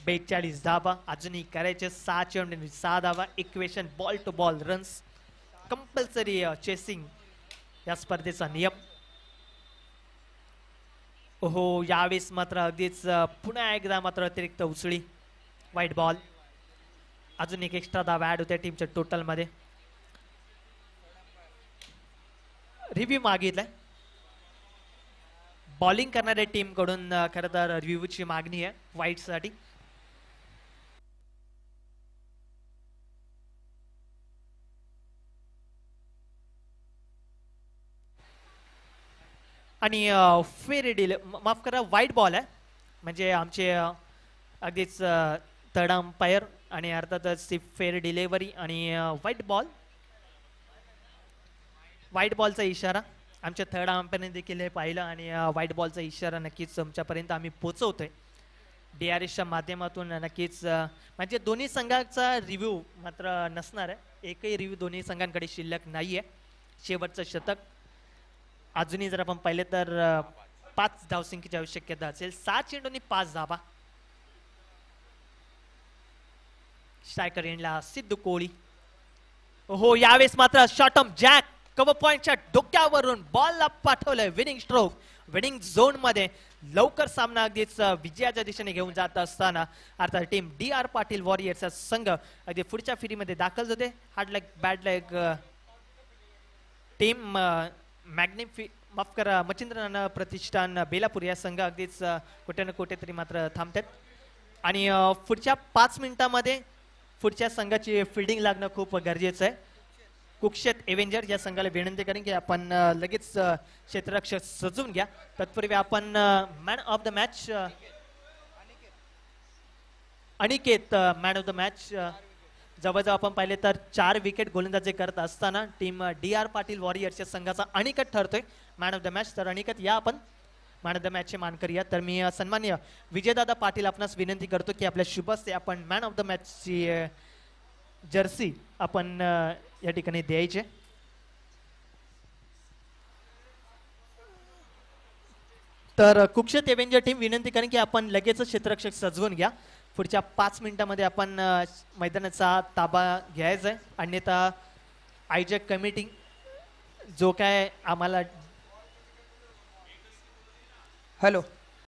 42 धावा अजूनही करायचे. 6 चेंडू आणि 6 धावा. Equation ball to ball runs, compulsory chasing या स्पर्धेचा नियम. हो, यावेळेस मात्र अगदीच पुन्हा एकदा मात्र अतिरिक्त उचळी, वाईट बॉल. अजून एक एक्स्ट्रा धावा ऍड होत्या टीमच्या टोटल मध्ये. रिव्ह्यू मागितलाय बॉलिंग करणाऱ्या टीम कडून. खरं तर रिव्ह्यूची मागणी आहे व्हाईट साठी. आणि फेअर डील, माफ करा, व्हाईट बॉल आहे, म्हणजे आमचे अगदीच थर्ड अंपायर आणि अर्थातच फेअर डिलेव्हरी आणि व्हाईट बॉल. व्हाईट बॉलचा इशारा आमच्या थर्ड अंपायरने देखील हे पाहिलं आणि व्हाईट बॉलचा इशारा नक्कीच तुमच्यापर्यंत आम्ही पोहोचवतोय DRSच्या माध्यमातून. नक्कीच म्हणजे दोन्ही संघाचा रिव्ह्यू मात्र नसणार आहे. एकही रिव्ह्यू दोन्ही संघांकडे शिल्लक नाहीये. शेवटचं शतक अजूनही जर आपण पाहिलं तर 5 धावसंख्येची आवश्यकता असेल. 7 चेंडू आणि 5 धावा. स्ट्रायकर एंडला सिद्धू कोळी. हो, यावेळेस मात्र शॉटम जॅक कव्हर पॉइंटच्या डोक्यावरून बॉलला पाठवलंय. विनिंग स्ट्रोक, विनिंग झोन मध्ये लवकर सामना अगदीच विजयाच्या दिशेने घेऊन जात असताना अर्थात टीम DR पाटील वॉरियर्सचा संघ अगदी पुढच्या फेरीमध्ये दाखल होते. Hard leg bad leg team माफ करा, मच्छिंद्र राणा प्रतिष्ठान बेलापूर या संघ अगदीच कुठे ना कुठेतरी मात्र थांबतात. आणि पुढच्या 5 मिनिटांमध्ये पुढच्या संघाची फिल्डिंग लागणं खूप गरजेचं आहे. कुक्षेत एव्हेंजर या संघाला विनंती करेन की आपण लगेच क्षेत्ररक्षक सजवून घ्या. तत्पूर्वी आपण man of the match Aniket man of the match. जवळजवळ आपण पाहिले तर 4 विकेट गोलंदाजी करत असताना टीम डी आर पाटील वॉरियर्सच्या संघाचा अनिकेत ठरतोय मॅन ऑफ द मॅच. तर अनिकेत या आपण मॅन ऑफ द मॅचचे मानकरी या. तर मी सन्मान्य विजयदादा पाटील आपणास विनंती करतो की आपल्या शुभ हस्ते आपण मॅन ऑफ द मॅचची जर्सी आपण या ठिकाणी द्यायचे. तर कुक्षत एव्हेंजर टीम विनंती करेन की आपण लगेच क्षेत्ररक्षक सजवून घ्या. पुढच्या 5 मिनिटांमध्ये आपण मैदानाचा ताबा घ्यायचा आहे. अन्यथा आयजॅक कमिटी जो काय आम्हाला हॅलो